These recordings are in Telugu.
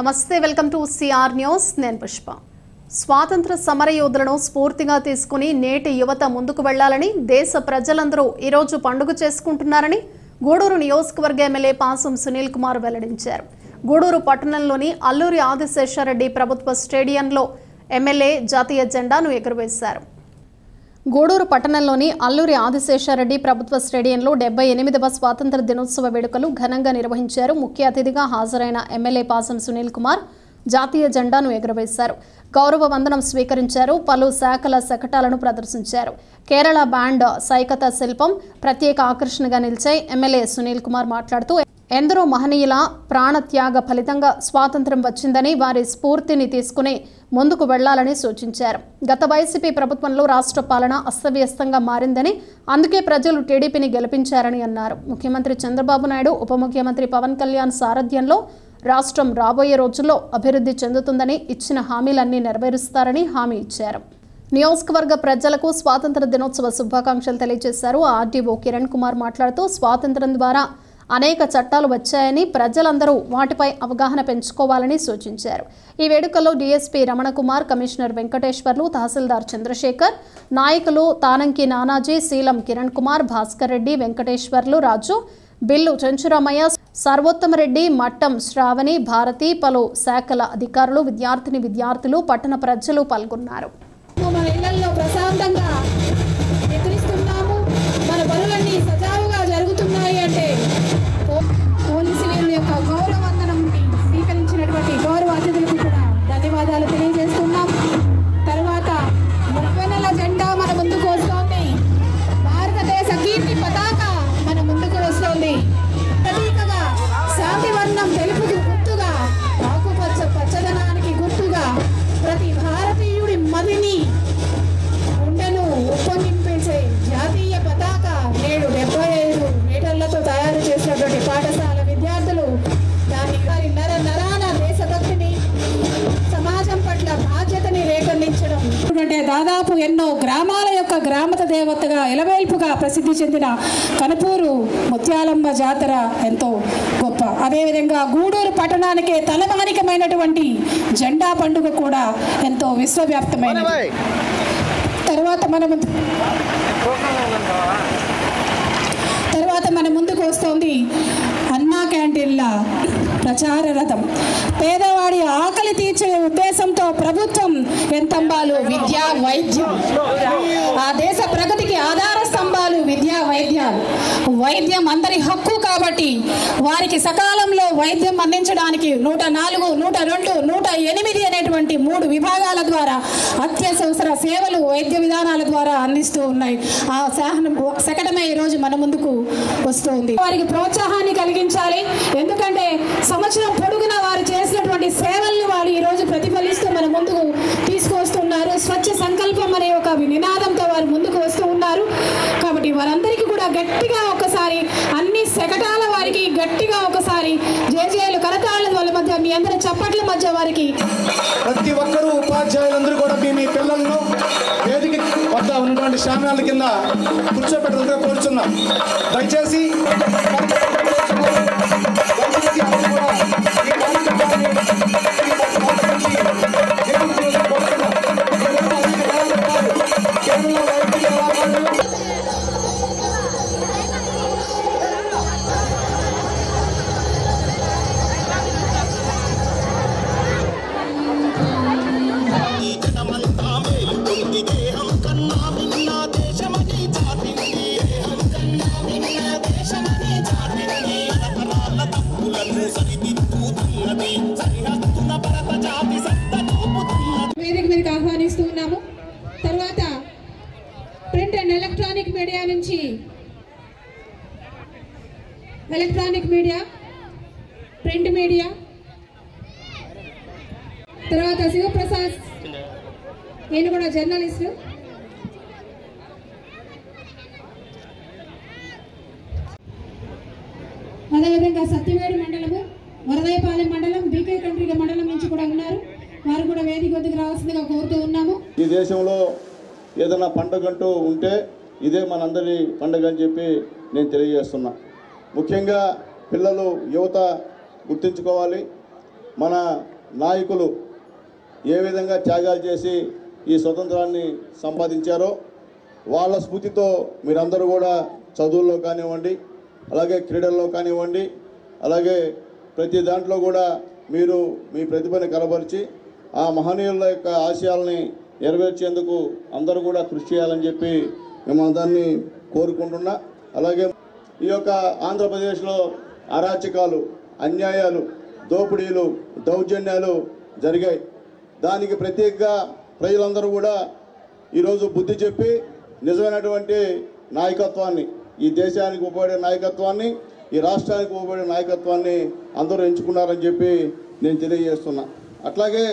నమస్తే వెల్కమ్ టు సిఆర్ న్యూస్ నేను పుష్ప స్వాతంత్ర సమరయోధులను స్ఫూర్తిగా తీసుకుని నేటి యువత ముందుకు వెళ్లాలని దేశ ప్రజలందరూ ఈ రోజు పండుగ చేసుకుంటున్నారని గూడూరు నియోజకవర్గ ఎమ్మెల్యే పాసం సునీల్ కుమార్ వెల్లడించారు. గూడూరు పట్టణంలోని అల్లూరి ఆదిశేషారెడ్డి ప్రభుత్వ స్టేడియంలో ఎమ్మెల్యే జాతీయ జెండాను ఎగురవేశారు. గూడూరు పట్టణంలోని అల్లూరి ఆదిశేషారెడ్డి ప్రభుత్వ స్టేడియంలో 78వ స్వాతంత్ర దినోత్సవ వేడుకలు ఘనంగా నిర్వహించారు. ముఖ్య అతిథిగా హాజరైన ఎమ్మెల్యే పాసం సునీల్ కుమార్ జాతీయ జెండాను ఎగురవేశారు. గౌరవ వందనం స్వీకరించారు. పలు శాఖల శకటాలను ప్రదర్శించారు. కేరళ బ్యాండ్ సైకత శిల్పం ప్రత్యేక ఆకర్షణగా నిలిచాయి. ఎమ్మెల్యే సునీల్ కుమార్ మాట్లాడుతూ ఎందరో మహనీయుల ప్రాణత్యాగ ఫలితంగా స్వాతంత్ర్యం వచ్చిందని వారి స్ఫూర్తిని తీసుకుని ముందుకు వెళ్లాలని సూచించారు. గత వైసీపీ ప్రభుత్వంలో రాష్ట్ర పాలన అస్తవ్యస్తంగా మారిందని, అందుకే ప్రజలు టీడీపీని గెలిపించారని అన్నారు. ముఖ్యమంత్రి చంద్రబాబు నాయుడు, ఉప ముఖ్యమంత్రి పవన్ కళ్యాణ్ సారథ్యంలో రాష్ట్రం రాబోయే రోజుల్లో అభివృద్ధి చెందుతుందని, ఇచ్చిన హామీలన్నీ నెరవేరుస్తారని హామీ ఇచ్చారు. నియోజకవర్గ ప్రజలకు స్వాతంత్ర దినోత్సవ శుభాకాంక్షలు తెలియజేశారు. ఆర్డీఓ కిరణ్ కుమార్ మాట్లాడుతూ స్వాతంత్ర్యం ద్వారా అనేక చట్టాలు వచ్చాయని, ప్రజలందరూ వాటిపై అవగాహన పెంచుకోవాలని సూచించారు. ఈ వేడుకల్లో డీఎస్పీ రమణకుమార్, కమిషనర్ వెంకటేశ్వర్లు, తహసీల్దార్ చంద్రశేఖర్, నాయకులు తానంకి నానాజీ, శీలం కిరణ్ కుమార్, భాస్కర్ రెడ్డి, వెంకటేశ్వర్లు, రాజు, బిల్లు చెంచురామయ్య, సర్వోత్తమరెడ్డి, మట్టం శ్రావణి, భారతి, పలు శాఖల అధికారులు, విద్యార్థులు, పట్టణ ప్రజలు పాల్గొన్నారు. పోలీసు వీరుల యొక్క గౌరవ వందనం స్వీకరించినటువంటి గౌరవ అతిథులకు కూడా ధన్యవాదాలు తెలియజేస్తున్నాం. తర్వాత ముప్పెన్నెల జెండా మన ముందుకు వస్తోంది. భారతదేశ కీర్తి పతాక మన ముందుకు వస్తోంది. ప్రతీకగా శాంతి వర్ణం తెలుపుకు గుర్తుగా, ఆకుపచ్చ పచ్చదనానికి గుర్తుగా ప్రతి భారతీయుడి మదిని గుండెను ఉప్పొంగింపేసే జాతీయ పతాక నేడు 75 మీటర్లతో తయారు చేసినటువంటి పాఠశాల విద్యార్థులు దాని నరాన దేశభక్తిని, సమాజం పట్ల బాధ్యతని రేకెత్తించడం. అంటే దాదాపు ఎన్నో గ్రామాల యొక్క గ్రామత దేవతగా ఎలవేల్పుగా ప్రసిద్ధి చెందిన కనుపూరు ముత్యాలమ్మ జాతర ఎంతో గొప్ప. అదేవిధంగా గూడూరు పట్టణానికే తలమానికమైనటువంటి జెండా పండుగ కూడా ఎంతో విశ్వవ్యాప్తమైనది. తర్వాత మన ముందుకు వస్తోంది అన్నా క్యాంటీన్ల ప్రచార రథం. పేదవాడి ఆకలి తీర్చే ఉద్దేశంతో ప్రభుత్వం ఎంతంబాలు విద్య, వైద్యం. ఆ దేశ ప్రగతికి ఆధార స్తంభాలు విద్య, వైద్యాలు. వైద్యం అందరి హక్కు కాబట్టి వారికి సకాలంలో వైద్యం అందించడానికి 104, 102, 108 అనేటువంటి 3 విభాగాల ద్వారా అత్యవసర సేవలు వైద్య విధానాల ద్వారా అందిస్తూ ఉన్నాయి. ఆ శకటమే ఈరోజు మన ముందుకు వస్తుంది. వారికి ప్రోత్సాహాన్ని కలిగించాలి. ఎందుకంటే సంవత్సరం పొడుగునా వారు చేసినటువంటి సేవలను వారు ఈరోజు ప్రతిఫలిస్తూ మన ముందుకు తీసుకువస్తున్నారు. స్వచ్ఛ సంకల్పం అనే ఒక నినాదంతో వారు ముందుకు వస్తూ ఉన్నారు. కాబట్టి వారందరికీ కూడా గట్టిగా ఒకసారి అన్ని శకటాల వారికి గట్టిగా ఒకసారి జేజేలు కరతాళ వాళ్ళ మధ్య మీ అందరి చప్పట్ల మధ్య వారికి ప్రతి ఒక్కరూ ఉపాధ్యాయులందరూ కూడా మీ పిల్లలను వేదిక వద్ద ఉన్నటువంటి శామ్యాల కింద కూర్చోబెట్టడంగా కోరుచున్నాం. దయచేసి వేదిక మీదకి ఆహ్వానిస్తూ ఉన్నాము. తర్వాత ప్రింట్ అండ్ ఎలక్ట్రానిక్ మీడియా నుంచి ప్రింట్ మీడియా, తర్వాత శివప్రసాద్, నేను కూడా జర్నలిస్టు. అదేవిధంగా సత్యవేడు మండలము, వరదయపాలెం మండలం, బీకే కండ్రిగ మండలం నుంచి కూడా ఉన్నారు. వారు కూడా వేదిక వద్దకు రావాల్సిందిగా కోరుతూ ఉన్నాము. ఈ దేశంలో ఏదైనా పండుగ అంటూ ఉంటే ఇదే మనందరి పండుగ అని చెప్పి నేను తెలియజేస్తున్నా. ముఖ్యంగా పిల్లలు, యువత గుర్తుంచుకోవాలి. మన నాయకులు ఏ విధంగా త్యాగాలు చేసి ఈ స్వతంత్రాన్ని సంపాదించారో వాళ్ళ స్ఫూర్తితో మీరందరూ కూడా చదువుల్లో కానివ్వండి, అలాగే క్రీడల్లో కానివ్వండి, అలాగే ప్రతి దాంట్లో కూడా మీరు మీ ప్రతిభను కనబరిచి ఆ మహనీయుల యొక్క ఆశయాల్ని నెరవేర్చేందుకు అందరూ కూడా కృషి చేయాలని చెప్పి మేము అందరినీ కోరుకుంటున్నా. అలాగే ఈ యొక్క ఆంధ్రప్రదేశ్లో అరాచకాలు, అన్యాయాలు, దోపిడీలు, దౌర్జన్యాలు జరిగాయి. దానికి ప్రత్యేకంగా ప్రజలందరూ కూడా ఈరోజు బుద్ధి చెప్పి నిజమైనటువంటి నాయకత్వాన్ని, ఈ దేశానికి ఉపయోగపడే నాయకత్వాన్ని, ఈ రాష్ట్రానికి ఉపయోగపడే నాయకత్వాన్ని అందరూ ఎంచుకున్నారని చెప్పి నేను తెలియజేస్తున్నా. అట్లాగే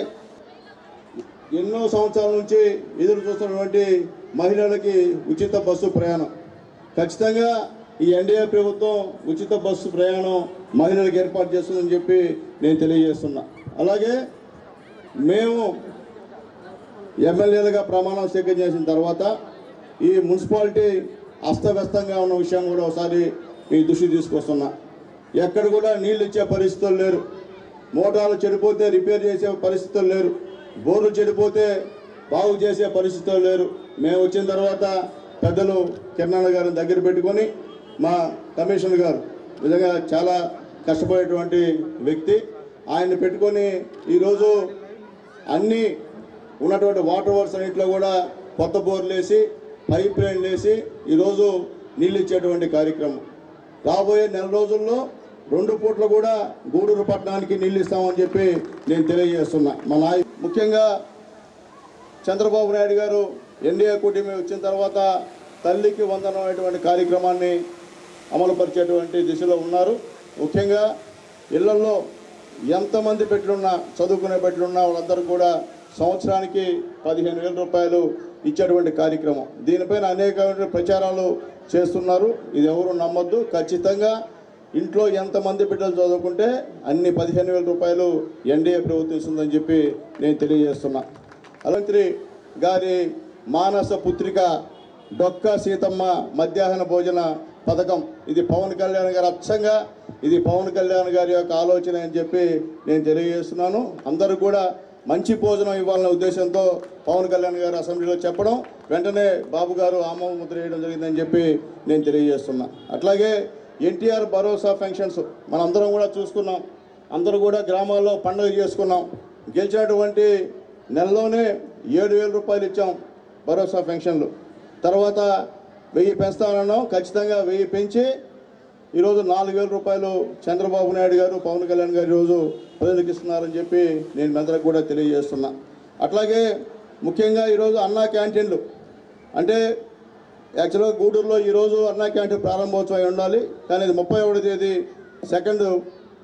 ఎన్నో సంవత్సరాల నుంచి ఎదురు చూస్తున్నటువంటి మహిళలకి ఉచిత బస్సు ప్రయాణం ఖచ్చితంగా ఈ ఎన్డీఏ ప్రభుత్వం ఉచిత బస్సు ప్రయాణం మహిళలకు ఏర్పాటు చేస్తుందని చెప్పి నేను తెలియజేస్తున్నా. అలాగే మేము ఎమ్మెల్యేలుగా ప్రమాణం స్వీకారం చేసిన తర్వాత ఈ మున్సిపాలిటీ అస్తవ్యస్తంగా ఉన్న విషయం కూడా ఒకసారి మీ దృష్టికి తీసుకొస్తున్నా. ఎక్కడ కూడా నీళ్ళు ఇచ్చే పరిస్థితులు లేరు, మోటార్లు చెడిపోతే రిపేర్ చేసే పరిస్థితులు లేరు, బోర్లు చెడిపోతే బాగు చేసే పరిస్థితులు లేరు. మేము వచ్చిన తర్వాత పెద్దలు కిరణ్ గారిని దగ్గర పెట్టుకొని మా కమిషనర్ గారు నిజంగా చాలా కష్టపడేటువంటి వ్యక్తి, ఆయన్ని పెట్టుకొని ఈరోజు అన్నీ ఉన్నటువంటి వాటర్ వర్క్స్ అన్నింటిలో కూడా కొత్త బోర్లు వేసి పైప్ లైన్లు వేసి ఈరోజు నీళ్ళు ఇచ్చేటువంటి కార్యక్రమం. రాబోయే నెల రోజుల్లో 2 పూట్ల కూడా గూడూరు పట్టణానికి నీళ్ళు ఇస్తామని చెప్పి నేను తెలియజేస్తున్నా. మా ముఖ్యంగా చంద్రబాబు నాయుడు గారు ఎన్డీఏ కూటమి వచ్చిన తర్వాత తల్లికి వందనం అనేటువంటి కార్యక్రమాన్ని అమలుపరిచేటువంటి దిశలో ఉన్నారు. ముఖ్యంగా ఇళ్లలో ఎంతమంది బిడ్డలున్నా, చదువుకునే బిడ్డలున్నా వాళ్ళందరూ కూడా సంవత్సరానికి 15,000 రూపాయలు ఇచ్చేటువంటి కార్యక్రమం. దీనిపైన అనేక ప్రచారాలు చేస్తున్నారు. ఇది ఎవరు నమ్మొద్దు. ఖచ్చితంగా ఇంట్లో ఎంతమంది బిడ్డలు చదువుకుంటే అన్ని 15,000 రూపాయలు ఎన్డీఏ ప్రభుత్వం ఇస్తుందని చెప్పి నేను తెలియజేస్తున్నా. మంత్రి గారి మానస పుత్రిక డొక్క సీతమ్మ మధ్యాహ్న భోజన పథకం, ఇది పవన్ కళ్యాణ్ గారు అచ్చంగా ఇది పవన్ కళ్యాణ్ గారి యొక్క ఆలోచన అని చెప్పి నేను తెలియజేస్తున్నాను. అందరూ కూడా మంచి భోజనం ఇవ్వాలనే ఉద్దేశంతో పవన్ కళ్యాణ్ గారు అసెంబ్లీలో చెప్పడం వెంటనే బాబు గారు ఆమోద ముద్ర వేయడం జరిగిందని చెప్పి నేను తెలియజేస్తున్నా. అట్లాగే ఎన్టీఆర్ భరోసా పెన్షన్స్ మనందరం కూడా చూసుకున్నాం. అందరూ కూడా గ్రామాల్లో పండుగ చేసుకున్నాం. గెలిచినటువంటి నెలలోనే 7,000 రూపాయలు ఇచ్చాం భరోసా పెన్షన్లు. తర్వాత 1000 పెంచుతానన్నాం. ఖచ్చితంగా 1000 పెంచి ఈరోజు 4,000 రూపాయలు చంద్రబాబు నాయుడు గారు, పవన్ కళ్యాణ్ గారు ఈరోజు ప్రజలకు ఇస్తున్నారని చెప్పి నేను అందరికి కూడా తెలియజేస్తున్నా. అట్లాగే ముఖ్యంగా ఈరోజు అన్నా క్యాంటీన్లు అంటే యాక్చువల్గా గూడూరులో ఈరోజు అన్నా క్యాంటీన్ ప్రారంభోత్సవం ఉండాలి, కానీ ఇది 31వ తేదీ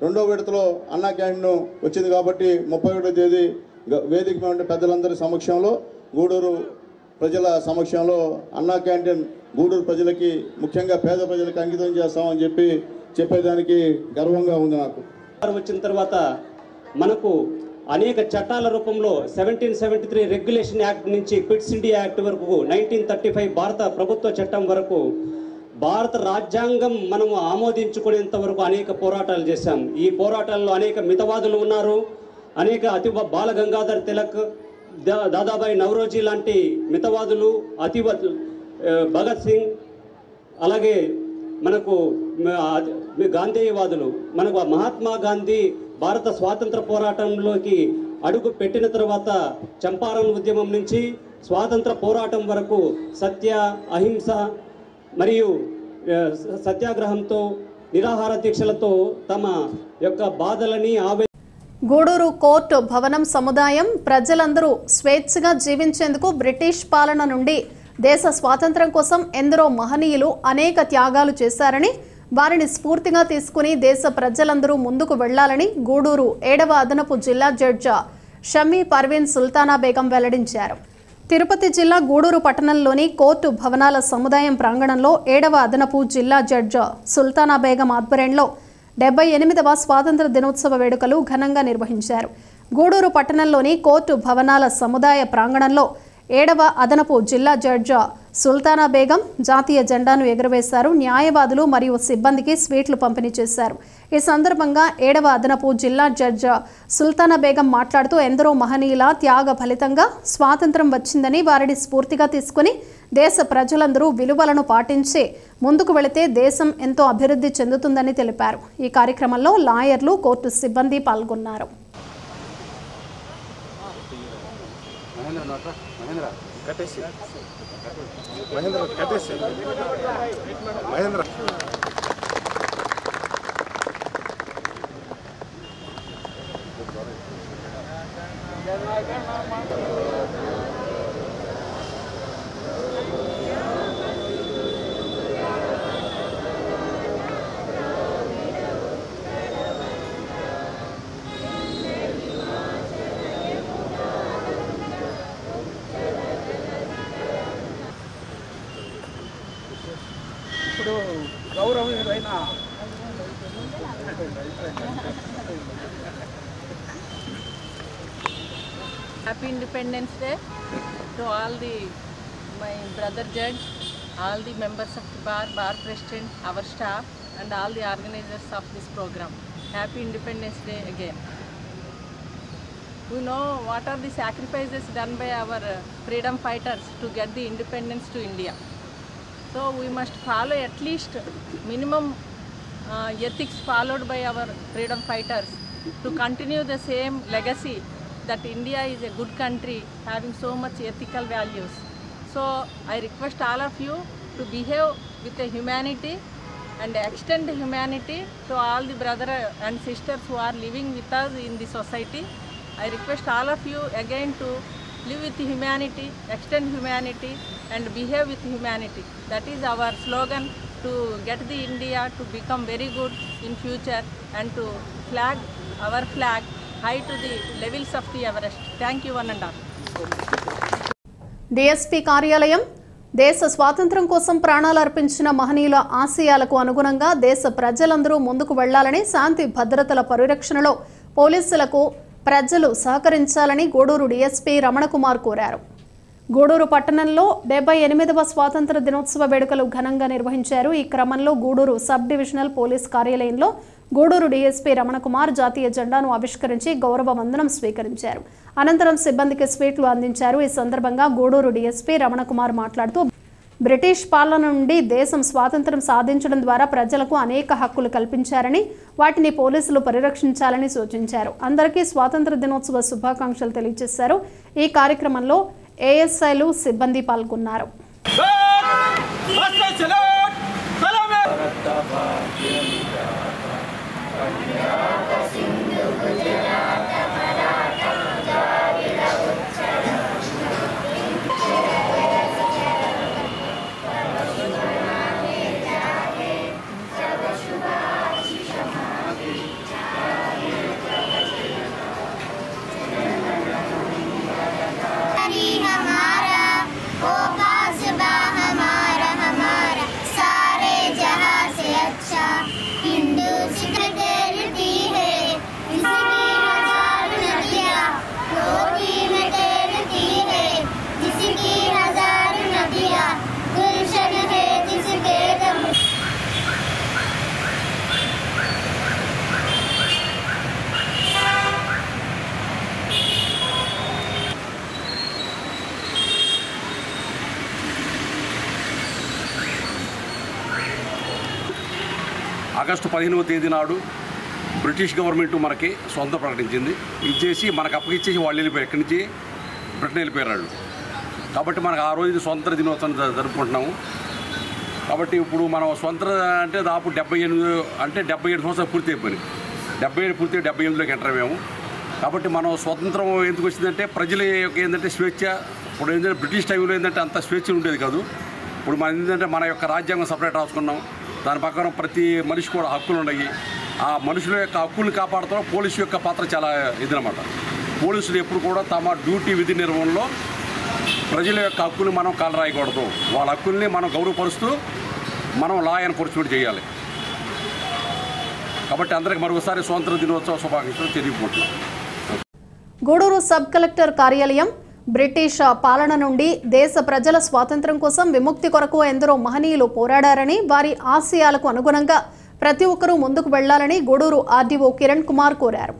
రెండో విడతలో అన్నా క్యాంటీన్ వచ్చింది కాబట్టి 31వ తేదీ వేదిక మీద పెద్దలందరి సమక్షంలో, గూడూరు ప్రజల సమక్షంలో అన్నా క్యాంటీన్ గూడూరు ప్రజలకి, ముఖ్యంగా పేద ప్రజలకు అంకితం చేస్తామని చెప్పి చెప్పేదానికి గర్వంగా ఉంది నాకు. వచ్చిన తర్వాత మనకు అనేక చట్టాల రూపంలో 1773 రెగ్యులేషన్ యాక్ట్ నుంచి క్విట్స్ ఇండియా యాక్ట్ వరకు 1935 భారత ప్రభుత్వ చట్టం వరకు భారత రాజ్యాంగం మనము ఆమోదించుకునేంత వరకు అనేక పోరాటాలు చేశాం. ఈ పోరాటాల్లో అనేక మితవాదులు ఉన్నారు, అనేక బాల గంగాధర్ తిలక్, దాదాబాయి నవరోజీ లాంటి మితవాదులు, భగత్ సింగ్, అలాగే మనకు గాంధీవాదులు, మనకు మహాత్మా గాంధీ భారత స్వాతంత్ర పోరాటంలోకి అడుగు పెట్టిన తర్వాత చంపారన్ ఉద్యమం నుంచి స్వాతంత్ర పోరాటం వరకు సత్య, అహింస మరియు సత్యాగ్రహంతో, నిరాహార దీక్షలతో తమ యొక్క బాధలని గూడూరు కోర్టు భవనం సముదాయం ప్రజలందరూ స్వేచ్ఛగా జీవించేందుకు బ్రిటిష్ పాలన నుండి దేశ స్వాతంత్ర్యం కోసం ఎందరో మహనీయులు అనేక త్యాగాలు చేశారని, వారిని స్ఫూర్తిగా తీసుకుని దేశ ప్రజలందరూ ముందుకు వెళ్లాలని గూడూరు 7వ అదనపు జిల్లా జడ్జి షమీ పర్వీన్ సుల్తానా బేగం వెల్లడించారు. తిరుపతి జిల్లా గూడూరు పట్టణంలోని కోర్టు భవనాల సముదాయం ప్రాంగణంలో 7వ అదనపు జిల్లా జడ్జి సుల్తానా బేగం ఆధ్వర్యంలో 78వ స్వాతంత్ర దినోత్సవ వేడుకలు ఘనంగా నిర్వహించారు. గూడూరు పట్టణంలోని కోర్టు భవనాల సముదాయ ప్రాంగణంలో 7వ అదనపు జిల్లా జడ్జి సుల్తానా బేగం జాతీయ జెండాను ఎగురవేశారు. న్యాయవాదులు మరియు సిబ్బందికి స్వీట్లు పంపిణీ చేశారు. ఈ సందర్భంగా 7వ అదనపు జిల్లా జడ్జి సుల్తానా బేగం మాట్లాడుతూ ఎందరో మహనీయుల త్యాగ ఫలితంగా స్వాతంత్రం వచ్చిందని, వారిని స్ఫూర్తిగా తీసుకుని దేశ ప్రజలందరూ విలువలను పాటించి ముందుకు వెళితే దేశం ఎంతో అభివృద్ధి చెందుతుందని తెలిపారు. ఈ కార్యక్రమంలో లాయర్లు, కోర్టు సిబ్బంది పాల్గొన్నారు. Happy Independence Day to all my brother judge, all the members of the bar president, our staff, and all the organizers of this program. Happy Independence Day again. We know what are the sacrifices done by our freedom fighters to get the independence to India. So we must follow at least minimum ethics followed by our freedom fighters to continue the same legacy that India is a good country having so much ethical values. So I request all of you to behave with a humanity and extend humanity to all the brothers and sisters who are living with us in the society. I request all of you again to live with humanity, extend humanity and behave with humanity. That is our slogan to get the India to become very good in future and to flag our flag high to the levels of the Everest. Thank you one and all. DSP కార్యాలయం దేశ స్వాతంత్ర్యం కోసం ప్రాణాలు అర్పించిన మహనీయుల ఆశయాలకు అనుగుణంగా దేశ ప్రజలందరూ ముందుకు వెళ్లాలని, శాంతి భద్రతల పరిరక్షణలో పోలీసులకు ప్రజలు సహకరించాలని గూడూరు DSP రమణకుమార్ కోరారు. గూడూరు పట్టణంలో 78వ స్వాతంత్ర దినోత్సవ వేడుకలు ఘనంగా నిర్వహించారు. ఈ క్రమంలో గూడూరు సబ్ డివిజనల్ పోలీస్ కార్యాలయంలో గూడూరు DSP రమణకుమార్ జాతీయ జెండాను ఆవిష్కరించి గౌరవ వందనం స్వీకరించారు. అనంతరం సిబ్బందికి స్వీట్లు అందించారు. ఈ సందర్భంగా గూడూరు DSP రమణకుమార్ మాట్లాడుతూ బ్రిటిష్ పాలన నుండి దేశం స్వాతంత్ర్యం సాధించడం ద్వారా ప్రజలకు అనేక హక్కులు కల్పించారని, వాటిని పోలీసులు పరిరక్షించాలని సూచించారు. అందరికీ స్వాతంత్ర దినోత్సవ శుభాకాంక్షలు తెలియజేశారు. ఈ కార్యక్రమంలో ASIలు సిబ్బంది పాల్గొన్నారు. ఆగస్టు 15వ తేదీ నాడు బ్రిటిష్ గవర్నమెంట్ మనకి సొంత ప్రకటించింది. ఇచ్చేసి మనకు అప్పగిచ్చేసి వాళ్ళు వెళ్ళిపోయారు, ఎక్కడి నుంచి బ్రిటన్ వెళ్ళిపోయారు వాళ్ళు. కాబట్టి మనకు ఆ రోజు స్వతంత్ర దినోత్సవం జరుపుకుంటున్నాము. కాబట్టి ఇప్పుడు మనం స్వతంత్ర అంటే దాదాపు 77 సంవత్సరాలు పూర్తి అయిపోయినాయి. 77 పూర్తి 78లోకి ఎంటర్ అయ్యాము. కాబట్టి మనం స్వతంత్రం ఎందుకు వచ్చిందంటే ప్రజల యొక్క ఏంటంటే స్వేచ్ఛ. ఇప్పుడు ఏంటంటే బ్రిటిష్ టైంలో ఏంటంటే అంత స్వేచ్ఛ ఉండేది కాదు. ఇప్పుడు మన ఏంటంటే మన యొక్క రాజ్యాంగం సపరేట్ రాసుకున్నాం. దాని ప్రకారం ప్రతి మనిషి కూడా హక్కులు ఉన్నాయి. ఆ మనుషుల యొక్క హక్కుల్ని కాపాడుతాం. పోలీసు యొక్క పాత్ర చాలా ఇదనమాట. పోలీసులు ఎప్పుడు కూడా తమ డ్యూటీ విధి నిర్వహణలో ప్రజల యొక్క హక్కుల్ని మనం కాలరాయకూడదు. వాళ్ళ హక్కుల్ని మనం గౌరవపరుస్తూ మనం లా ఎన్ఫోర్స్మెంట్ చేయాలి. కాబట్టి అందరికి మరొకసారి స్వాతంత్ర దినోత్సవ శుభాకాంక్షలు తెలియజేసుకుంటున్నాం. గూడూరు సబ్ కలెక్టర్ కార్యాలయం బ్రిటిష్ పాలన నుండి దేశ ప్రజల స్వాతంత్ర్యం కోసం విముక్తి కొరకు ఎందరో మహనీయులు పోరాడారని, వారి ఆశయాలకు అనుగుణంగా ప్రతి ఒక్కరూ ముందుకు వెళ్లాలని గూడూరు ఆర్డీఓ కిరణ్ కుమార్ కోరారు.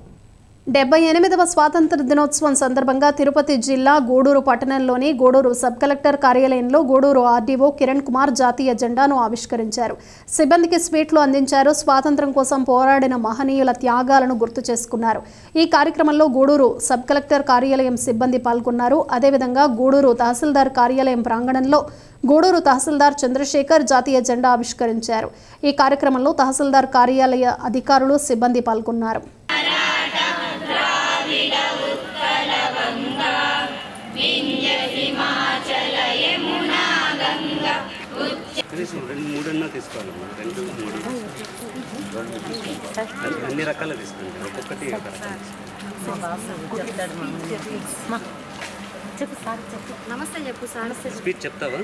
78వ స్వాతంత్ర దినోత్సవం సందర్భంగా తిరుపతి జిల్లా గూడూరు పట్టణంలోని గూడూరు సబ్ కలెక్టర్ కార్యాలయంలో గూడూరు ఆర్డీఓ కిరణ్ కుమార్ జాతీయ జెండాను ఆవిష్కరించారు. సిబ్బందికి స్వీట్లు అందించారు. స్వాతంత్ర్యం కోసం పోరాడిన మహనీయుల త్యాగాలను గుర్తు చేసుకున్నారు. ఈ కార్యక్రమంలో గూడూరు సబ్ కలెక్టర్ కార్యాలయం సిబ్బంది పాల్గొన్నారు. అదేవిధంగా గూడూరు తహసీల్దార్ కార్యాలయం ప్రాంగణంలో గూడూరు తహసీల్దార్ చంద్రశేఖర్ జాతీయ జెండా ఆవిష్కరించారు. ఈ కార్యక్రమంలో తహసీల్దార్ కార్యాలయ అధికారులు సిబ్బంది పాల్గొన్నారు. అన్ని రకాలు తీసుకోండి, ఒక్కొక్కటి నమస్తే చెప్పు సార్. స్పీచ్ చెప్తావా?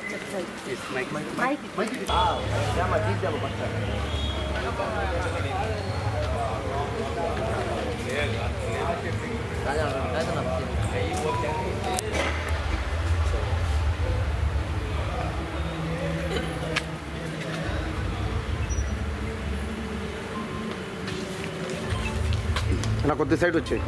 నా కొద్ది సైడ్ వచ్చాయి.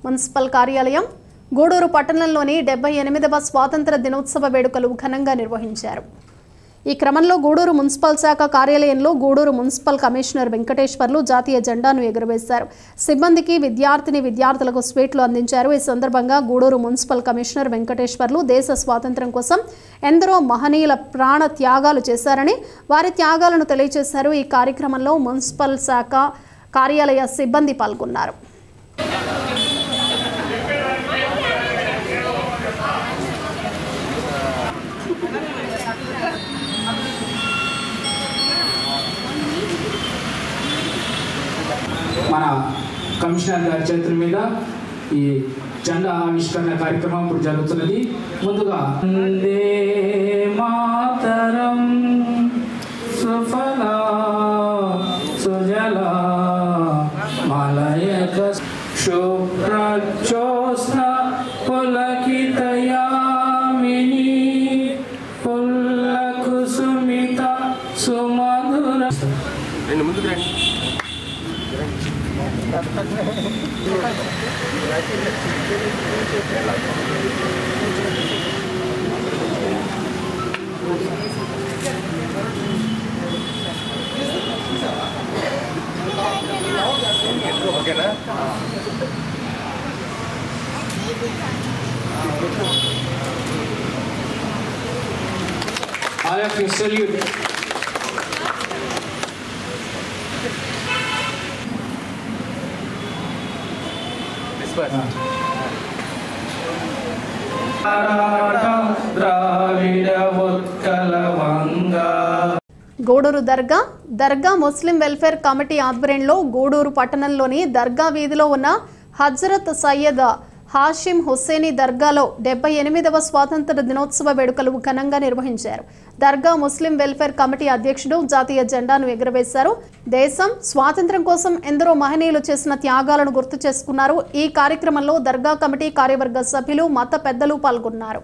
మున్సిపల్ కార్యాలయం గూడూరు పట్టణంలోని 78వ స్వాతంత్ర దినోత్సవ వేడుకలు ఘనంగా నిర్వహించారు. ఈ క్రమంలో గూడూరు మున్సిపల్ శాఖ కార్యాలయంలో గూడూరు మున్సిపల్ కమిషనర్ వెంకటేశ్వర్లు జాతీయ జెండాను ఎగురవేశారు. సిబ్బందికి విద్యార్థులకు స్వీట్లు అందించారు. ఈ సందర్భంగా గూడూరు మున్సిపల్ కమిషనర్ వెంకటేశ్వర్లు దేశ స్వాతంత్ర్యం కోసం ఎందరో మహనీయుల ప్రాణ త్యాగాలు చేశారని, వారి త్యాగాలను తెలియజేశారు. ఈ కార్యక్రమంలో మున్సిపల్ శాఖ కార్యాలయ సిబ్బంది పాల్గొన్నారు. మన కమిషనర్ గారి చేతుల మీద ఈ జెండా ఆవిష్కరణ కార్యక్రమం ఇప్పుడు జరుగుతున్నది. ముందుగా వందే మాతరం సుఫలా సుజలా మలయక శుభ్రజ్యోత్స్న పులకితయామిని పుల్లకుసుమిత సుమధుర. ముందుకు రండి. ఓకేనా? All of you salute. Gudur Dargah Muslim welfare committee ఆధ్వర్యంలో గూడూరు పట్టణంలోని దర్గా వీధిలో ఉన్న హజ్రత్ సయ్యద్ హాషిం హుస్సేనీ దర్గాలో 78వ స్వాతంత్ర దినోత్సవ వేడుకలు ఘనంగా నిర్వహించారు. దర్గా ముస్లిం వెల్ఫేర్ కమిటీ అధ్యక్షుడు జాతీయ జెండాను ఎగురవేశారు. దేశం స్వాతంత్ర్యం కోసం ఎందరో మహనీయులు చేసిన త్యాగాలను గుర్తు చేసుకున్నారు. ఈ కార్యక్రమంలో దర్గా కమిటీ కార్యవర్గ సభ్యులు, మత పెద్దలు పాల్గొన్నారు.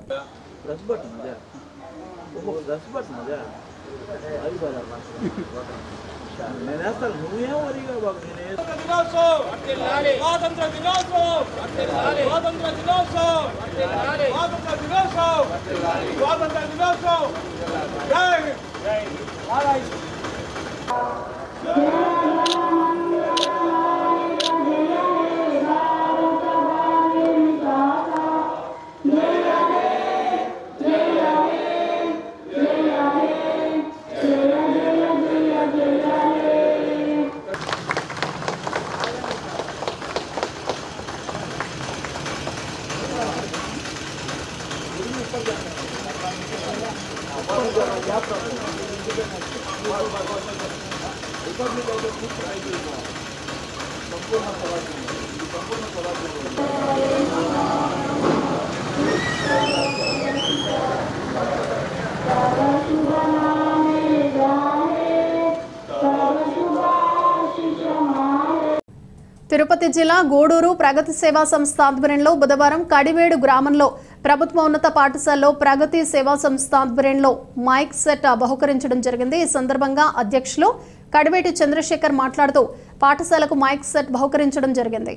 తిరుపతి జిల్లా గూడూరు ప్రగతి సేవా సంస్థ ఆధ్వర్యంలో బుధవారం కడివేడు గ్రామంలో ప్రభుత్వ ఉన్నత పాఠశాలలో ప్రగతి సేవా సంస్థ ఆధ్వర్యంలో మైక్ సెట్ బహుకరించడం జరిగింది. ఈ సందర్భంగా అధ్యక్షులు కడివేటి చంద్రశేఖర్ మాట్లాడుతూ పాఠశాలకు మైక్ సెట్ బహుకరించడం జరిగింది.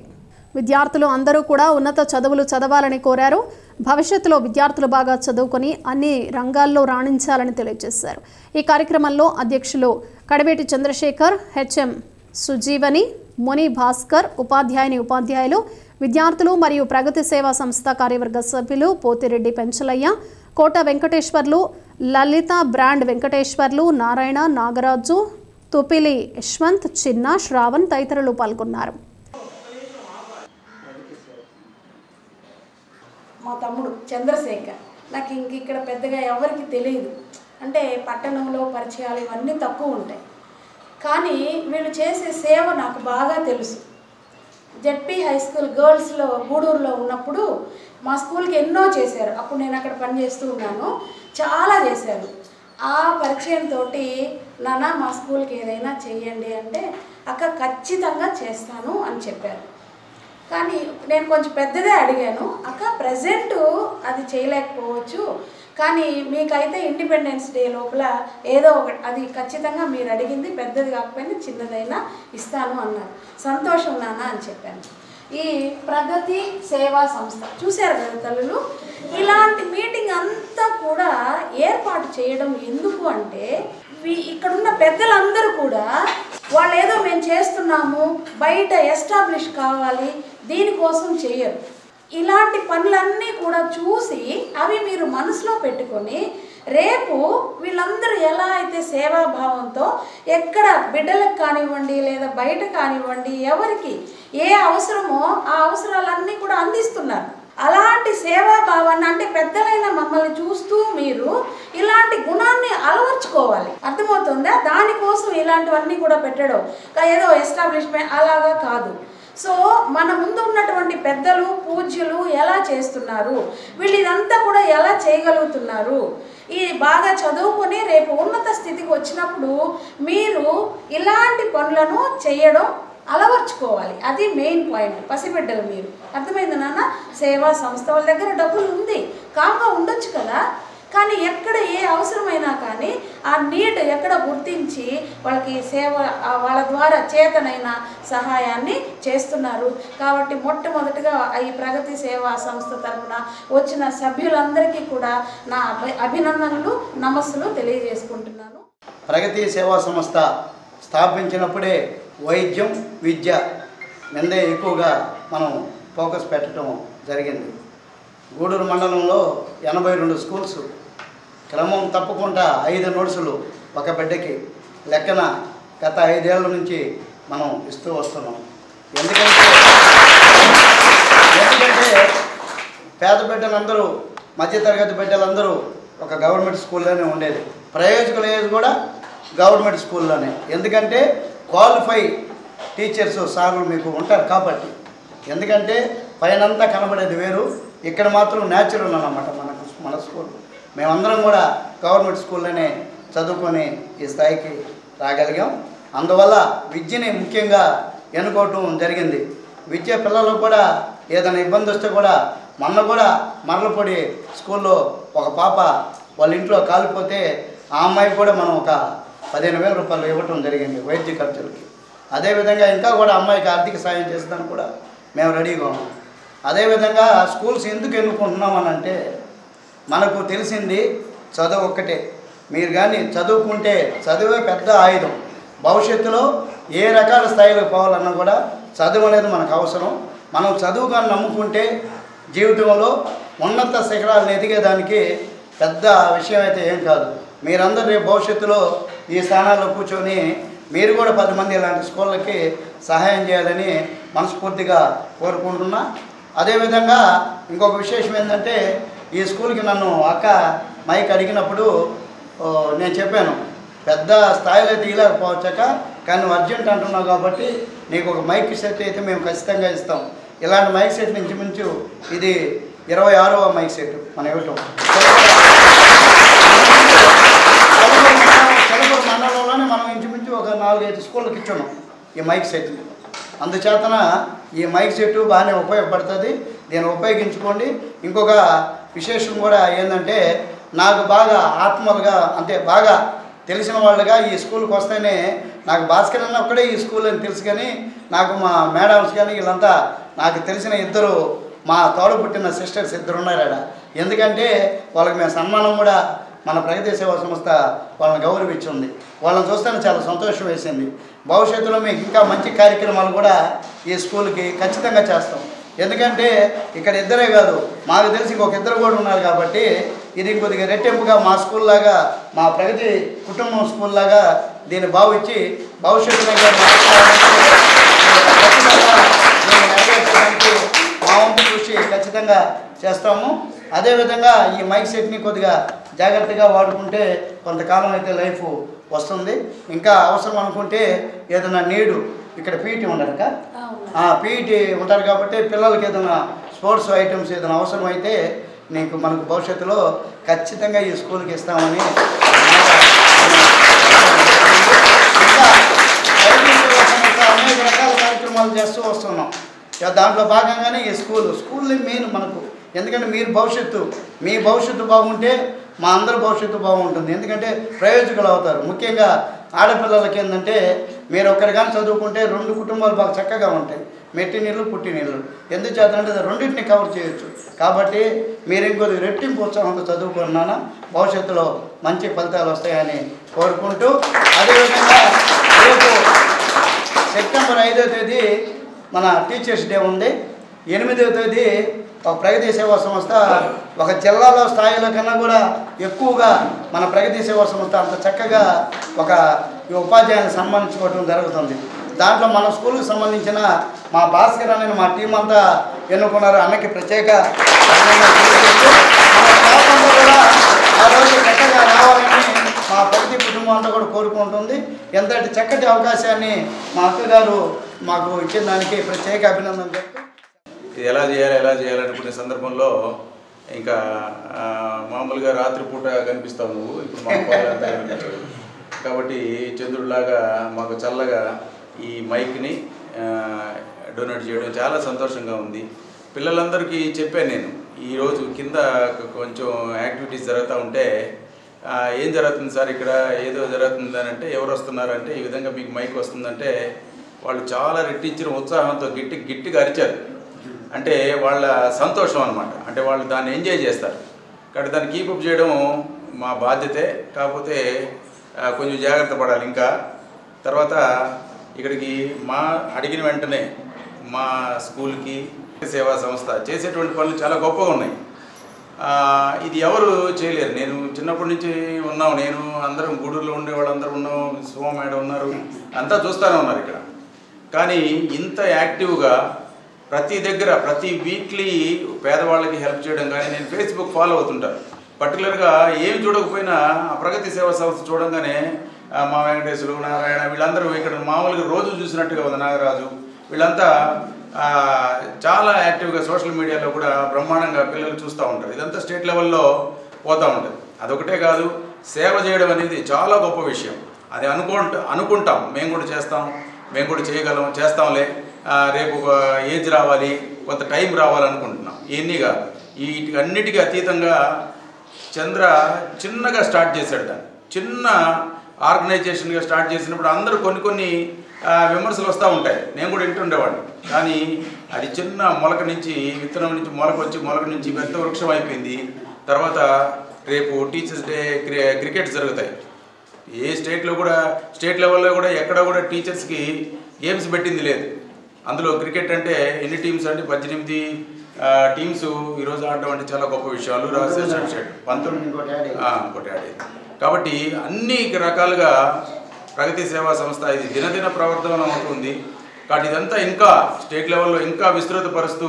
విద్యార్థులు అందరూ కూడా ఉన్నత చదువులు చదవాలని కోరారు. భవిష్యత్తులో విద్యార్థులు బాగా చదువుకొని అన్ని రంగాల్లో రాణించాలని తెలియజేశారు. ఈ కార్యక్రమంలో అధ్యక్షులు కడివేటి చంద్రశేఖర్, హెచ్ఎం సుజీవని, ముని భాస్కర్, ఉపాధ్యాయులు, విద్యార్థులు మరియు ప్రగతి సేవా సంస్థ కార్యవర్గ సభ్యులు పోతిరెడ్డి పెంచలయ్య, కోట వెంకటేశ్వర్లు, లలిత బ్రాండ్ వెంకటేశ్వర్లు, నారాయణ, నాగరాజు, తుపిలి యశ్వంత్, చిన్న, శ్రావణ్ తదితరులు పాల్గొన్నారు. మా తమ్ముడు చంద్రశేఖర్, నాకు ఇక్కడ పెద్దగా ఎవరికి తెలియదు, అంటే పట్టణంలో పరిచయాలు ఇవన్నీ తక్కువ ఉంటాయి. కానీ వీళ్ళు చేసే సేవ నాకు బాగా తెలుసు. జెడ్పీ హై స్కూల్ గర్ల్స్లో గూడూరులో ఉన్నప్పుడు మా స్కూల్కి ఎన్నో చేశారు. అప్పుడు నేను అక్కడ పనిచేస్తూ ఉన్నాను. చాలా చేశారు. ఆ పరిచయంతో నాన్న మా స్కూల్కి ఏదైనా చెయ్యండి అంటే అక్క ఖచ్చితంగా చేస్తాను అని చెప్పారు. కానీ నేను కొంచెం పెద్దదే అడిగాను, అక్క ప్రజెంట్ అది చేయలేకపోవచ్చు, కానీ మీకైతే ఇండిపెండెన్స్ డే లోపల ఏదో ఒకటి అది ఖచ్చితంగా మీరు అడిగింది పెద్దది కాకపోయినా చిన్నదైనా ఇస్తాను అన్నారు. సంతోషం నాన్న అని చెప్పాను. ఈ ప్రగతి సేవా సంస్థ చూశారు కదా తల్లులు, ఇలాంటి మీటింగ్ అంతా కూడా ఏర్పాటు చేయడం ఎందుకు అంటే ఇక్కడున్న పెద్దలందరూ కూడా వాళ్ళు ఏదో మేము చేస్తున్నాము బయట ఎస్టాబ్లిష్ కావాలి దీనికోసం చేయరు. ఇలాంటి పనులన్నీ కూడా చూసి అవి మీరు మనసులో పెట్టుకొని రేపు వీళ్ళందరూ ఎలా అయితే సేవాభావంతో ఎక్కడ బిడ్డలకు కానివ్వండి లేదా బయట కానివ్వండి ఎవరికి ఏ అవసరమో ఆ అవసరాలన్నీ కూడా అందిస్తున్నారు. అలాంటి సేవాభావాన్ని అంటే పెద్దలైన మమ్మల్ని చూస్తూ మీరు ఇలాంటి గుణాన్ని అలవర్చుకోవాలి. అర్థమవుతుందా? దానికోసం ఇలాంటివన్నీ కూడా పెట్టడం ఏదో ఎస్టాబ్లిష్మెంట్ అలాగా కాదు. సో మన ముందు ఉన్నటువంటి పెద్దలు పూజ్యులు ఎలా చేస్తున్నారు, వీళ్ళు ఇదంతా కూడా ఎలా చేయగలుగుతున్నారు, ఈ బాగా చదువుకొని రేపు ఉన్నత స్థితికి వచ్చినప్పుడు మీరు ఇలాంటి పనులను చేయడం అలవర్చుకోవాలి. అది మెయిన్ పాయింట్. పసిబిడ్డలు మీరు అర్థమైంది నాన్న. సేవా సంస్థ వాళ్ళ దగ్గర డబ్బులు ఉంది, కామ్గా ఉండొచ్చు కదా, కానీ ఎక్కడ ఏ అవసరమైనా కానీ ఆ నీడ్ ఎక్కడ గుర్తించి వాళ్ళకి సేవ వాళ్ళ ద్వారా చేతనైన సహాయాన్ని చేస్తున్నారు. కాబట్టి మొట్టమొదటిగా ఈ ప్రగతి సేవా సంస్థ తరఫున వచ్చిన సభ్యులందరికీ కూడా నా అభినందనలు నమస్సులు తెలియజేసుకుంటున్నాను. ప్రగతి సేవా సంస్థ స్థాపించినప్పుడే వైద్యం విద్య మీదే ఎక్కువగా మనం ఫోకస్ పెట్టడం జరిగింది. గూడూరు మండలంలో 82 స్కూల్స్, క్రమం తప్పకుండా 5 నోట్సులు ఒక బిడ్డకి లెక్కన గత 5 ఏళ్ల నుంచి మనం ఇస్తూ వస్తున్నాం. ఎందుకంటే పేద బిడ్డలందరూ మధ్యతరగతి బిడ్డలందరూ ఒక గవర్నమెంట్ స్కూల్లోనే ఉండేది. ప్రయోజకులయ్యేది కూడా గవర్నమెంట్ స్కూల్లోనే. ఎందుకంటే క్వాలిఫై టీచర్స్ సార్లు మీకు ఉంటారు కాబట్టి. ఎందుకంటే పైనంతా కనబడేది వేరు, ఇక్కడ మాత్రం న్యాచురల్ అన్నమాట మన స్కూల్. మేమందరం కూడా గవర్నమెంట్ స్కూల్లోనే చదువుకొని ఈ స్థాయికి రాగలిగాం. అందువల్ల విద్యని ముఖ్యంగా ఎన్నుకోవటం జరిగింది. విద్య పిల్లలు కూడా ఏదైనా ఇబ్బంది వస్తే కూడా మొన్న కూడా మర్లపొడి స్కూల్లో ఒక పాప వాళ్ళ ఇంట్లో కాలిపోతే ఆ అమ్మాయికి కూడా మనం ఒక 15,000 రూపాయలు ఇవ్వటం జరిగింది వైద్య ఖర్చులకి. అదేవిధంగా ఇంకా కూడా అమ్మాయికి ఆర్థిక సాయం చేసేదానికి కూడా మేము రెడీగా ఉన్నాం. అదేవిధంగా స్కూల్స్ ఎందుకు ఎన్నుకుంటున్నామని అంటే మనకు తెలిసింది చదువు ఒక్కటే. మీరు కానీ చదువుకుంటే చదువే పెద్ద ఆయుధం. భవిష్యత్తులో ఏ రకాల స్థాయిలో పోవాలన్నా కూడా చదువు అనేది మనకు అవసరం. మనం చదువు కానీ నమ్ముకుంటే జీవితంలో ఉన్నత శిఖరాలను ఎదిగేదానికి పెద్ద విషయం అయితే ఏం కాదు. మీరందరూ రేపు భవిష్యత్తులో ఈ స్థానాల్లో కూర్చొని మీరు కూడా 10 మంది ఇలాంటి స్కూళ్ళకి సహాయం చేయాలని మనస్ఫూర్తిగా కోరుకుంటున్నా. అదేవిధంగా ఇంకొక విశేషం ఏంటంటే ఈ స్కూల్కి నన్ను అక్క మైక్ అడిగినప్పుడు నేను చెప్పాను పెద్ద స్థాయిలో తీయలేకపోవచ్చాక కానీ నువ్వు అర్జెంట్ అంటున్నావు కాబట్టి నీకు ఒక మైక్ సెట్ అయితే మేము ఖచ్చితంగా ఇస్తాం. ఇలాంటి మైక్ సెట్ ఇంచుమించు ఇది 26వ మైక్ సెట్ మనం ఇవ్వటం. చలపూరు మండలంలోనే మనం ఇంచుమించు ఒక 4-5 స్కూళ్ళకి ఇచ్చున్నాం ఈ మైక్ సెట్. అందుచేతన ఈ మైక్ సెట్ బాగానే ఉపయోగపడుతుంది, దీన్ని ఉపయోగించుకోండి. ఇంకొక విశేషం కూడా ఏంటంటే నాకు బాగా ఆత్మలుగా అంటే బాగా తెలిసిన వాళ్ళుగా ఈ స్కూల్కి వస్తేనే నాకు భాస్కర్ అన్న ఒక్కడే ఈ స్కూల్ అని తెలుసు, కానీ నాకు మా మేడమ్స్ కానీ వీళ్ళంతా నాకు తెలిసిన ఇద్దరు మా తోడ పుట్టిన సిస్టర్స్ ఇద్దరు ఉన్నారట. ఎందుకంటే వాళ్ళకి మేము సన్మానం కూడా మన ప్రగతి సేవా సంస్థ వాళ్ళని గౌరవించింది. వాళ్ళని చూస్తేనే చాలా సంతోషం వేసింది. భవిష్యత్తులో మీకు ఇంకా మంచి కార్యక్రమాలు కూడా ఈ స్కూల్కి ఖచ్చితంగా చేస్తాం. ఎందుకంటే ఇక్కడ ఇద్దరే కాదు, మాకు తెలిసి ఇంకొక ఇద్దరు కూడా ఉన్నారు కాబట్టి ఇది కొద్దిగా రెట్టింపుగా మా స్కూల్ లాగా మా ప్రగతి కుటుంబం స్కూల్ లాగా దీన్ని భావించి భవిష్యత్తులో నెరవేర్చడానికి మా వంతు కృషి ఖచ్చితంగా చేస్తాము. అదేవిధంగా ఈ మైక్ సెట్ని కొద్దిగా జాగ్రత్తగా వాడుకుంటే కొంతకాలం అయితే లైఫ్ వస్తుంది. ఇంకా అవసరం అనుకుంటే ఏదైనా నీడు ఇక్కడ పీటీ ఉండరు పీటీ ఉంటారు కాబట్టి పిల్లలకి ఏదైనా స్పోర్ట్స్ ఐటమ్స్ ఏదైనా అవసరం అయితే నీకు మనకు భవిష్యత్తులో ఖచ్చితంగా ఈ స్కూల్కి ఇస్తామని ఇంకా అనేక రకాల కార్యక్రమాలు చేస్తూ వస్తున్నాం. దాంట్లో భాగంగానే ఈ స్కూల్ మెయిన్ మనకు. ఎందుకంటే మీరు మీ భవిష్యత్తు బాగుంటే మా అందరి భవిష్యత్తు బాగుంటుంది. ఎందుకంటే ప్రయోజకులు అవుతారు. ముఖ్యంగా ఆడపిల్లలకి ఏంటంటే మీరు ఒక్కరు కానీ చదువుకుంటే 2 కుటుంబాలు బాగా చక్కగా ఉంటాయి, మెట్టి నీళ్ళు పుట్టి నీళ్ళు. ఎందుకు చేద్దామంటే రెండింటిని కవర్ చేయొచ్చు. కాబట్టి మీరు ఇంకొద్ది రెట్టింపు ఉత్సాహంతో చదువుకున్నాను, భవిష్యత్తులో మంచి ఫలితాలు వస్తాయని కోరుకుంటూ, అదేవిధంగా రేపు సెప్టెంబర్ 5వ తేదీ మన టీచర్స్ డే ఉంది. 8వ తేదీ ఒక ప్రగతి సేవా సంస్థ ఒక జిల్లాలో స్థాయిలో కన్నా కూడా ఎక్కువగా మన ప్రగతి సేవా సంస్థ అంత చక్కగా ఒక ఉపాధ్యాయులను సన్మానించుకోవడం జరుగుతుంది. దాంట్లో మన స్కూల్కి సంబంధించిన మా భాస్కర్ అనే మా టీం అంతా ఎన్నుకున్నారు. అన్నకి ప్రత్యేక కూడా ఆ రోజు చక్కగా రావాలని మా ప్రగతి కుటుంబం అంతా కూడా కోరుకుంటుంది. ఎంతటి చక్కటి అవకాశాన్ని మా అక్కగారు మాకు ఇచ్చిన దానికి ప్రత్యేక అభినందనలు చెప్తూ ఇది ఎలా చేయాలనుకునే సందర్భంలో ఇంకా మామూలుగా రాత్రిపూట కనిపిస్తావు నువ్వు, ఇప్పుడు మాకు పగలంతా కనిపించవు. కాబట్టి చంద్రుడిలాగా మాకు చల్లగా ఈ మైక్ని డొనేట్ చేయడం చాలా సంతోషంగా ఉంది. పిల్లలందరికీ చెప్పాను నేను, ఈరోజు కింద కొంచెం యాక్టివిటీస్ జరుగుతూ ఉంటే ఏం జరుగుతుంది సార్ ఇక్కడ ఏదో జరుగుతుందని అంటే ఎవరు వస్తున్నారంటే ఈ విధంగా మీకు మైక్ వస్తుందంటే వాళ్ళు చాలా రెట్టించిన ఉత్సాహంతో గట్టిగా అరిచారు. అంటే వాళ్ళ సంతోషం అనమాట. అంటే వాళ్ళు దాన్ని ఎంజాయ్ చేస్తారు. కాబట్టి దాన్ని కీపప్ చేయడం మా బాధ్యతే. కాకపోతే కొంచెం జాగ్రత్త పడాలి. ఇంకా తర్వాత ఇక్కడికి మా అడిగిన వెంటనే మా స్కూల్కి సేవా సంస్థ చేసేటువంటి పనులు చాలా గొప్పగా ఉన్నాయి. ఇది ఎవరు చేయలేరు. నేను చిన్నప్పటి నుంచి ఉన్నాం, నేను అందరం గూడూరులో ఉండే వాళ్ళందరూ ఉన్నాం, సుమ మేడం ఉన్నారు, అంతా చూస్తూనే ఉన్నారు ఇక్కడ. కానీ ఇంత యాక్టివ్గా ప్రతి దగ్గర ప్రతి వీక్లీ పేదవాళ్ళకి హెల్ప్ చేయడం కానీ నేను ఫేస్బుక్ ఫాలో అవుతుంటాను. పర్టికులర్గా ఏమి చూడకపోయినా ఆ ప్రగతి సేవా సంస్థ చూడంగానే మా వెంకటేశ్వరు నారాయణ వీళ్ళందరూ ఇక్కడ మామూలుగా రోజు చూసినట్టుగా ఉంది, నాగరాజు వీళ్ళంతా చాలా యాక్టివ్గా సోషల్ మీడియాలో కూడా బ్రహ్మాండంగా పిల్లలు చూస్తూ ఉంటారు. ఇదంతా స్టేట్ లెవెల్లో పోతూ ఉంటుంది. అదొకటే కాదు, సేవ చేయడం అనేది చాలా గొప్ప విషయం. అది అనుకుంటాం మేము కూడా చేస్తాం, మేము కూడా చేయగలం, చేస్తాంలే, రేపు ఒక ఏజ్ రావాలి, కొంత టైం రావాలనుకుంటున్నాం. ఇవన్నీ కాదు, వీటికన్నిటికీ అతీతంగా చంద్ర చిన్నగా స్టార్ట్ చేశాడు. దాన్ని చిన్న ఆర్గనైజేషన్గా స్టార్ట్ చేసినప్పుడు అందరూ కొన్ని విమర్శలు వస్తూ ఉంటాయి, నేను కూడా వింటుండేవాడిని. కానీ అది చిన్న మొలక నుంచి విత్తనం నుంచి మొలక వచ్చి మొలక నుంచి పెద్ద వృక్షం అయిపోయింది. తర్వాత రేపు టీచర్స్ డే క్రికెట్ జరుగుతాయి. ఏ స్టేట్ లెవెల్లో కూడా ఎక్కడ కూడా టీచర్స్కి గేమ్స్ పెట్టింది లేదు. అందులో క్రికెట్ అంటే ఎన్ని టీమ్స్ అంటే 18 టీమ్స్ ఈరోజు ఆడడం అంటే చాలా గొప్ప విషయం. అల్లు రాజు 19 ఇంకోటి ఆడేది. కాబట్టి అన్ని రకాలుగా ప్రగతి సేవా సంస్థ ఇది దినదిన ప్రవర్తనం అవుతుంది. కాబట్టి ఇదంతా ఇంకా స్టేట్ లెవెల్లో ఇంకా విస్తృతపరుస్తూ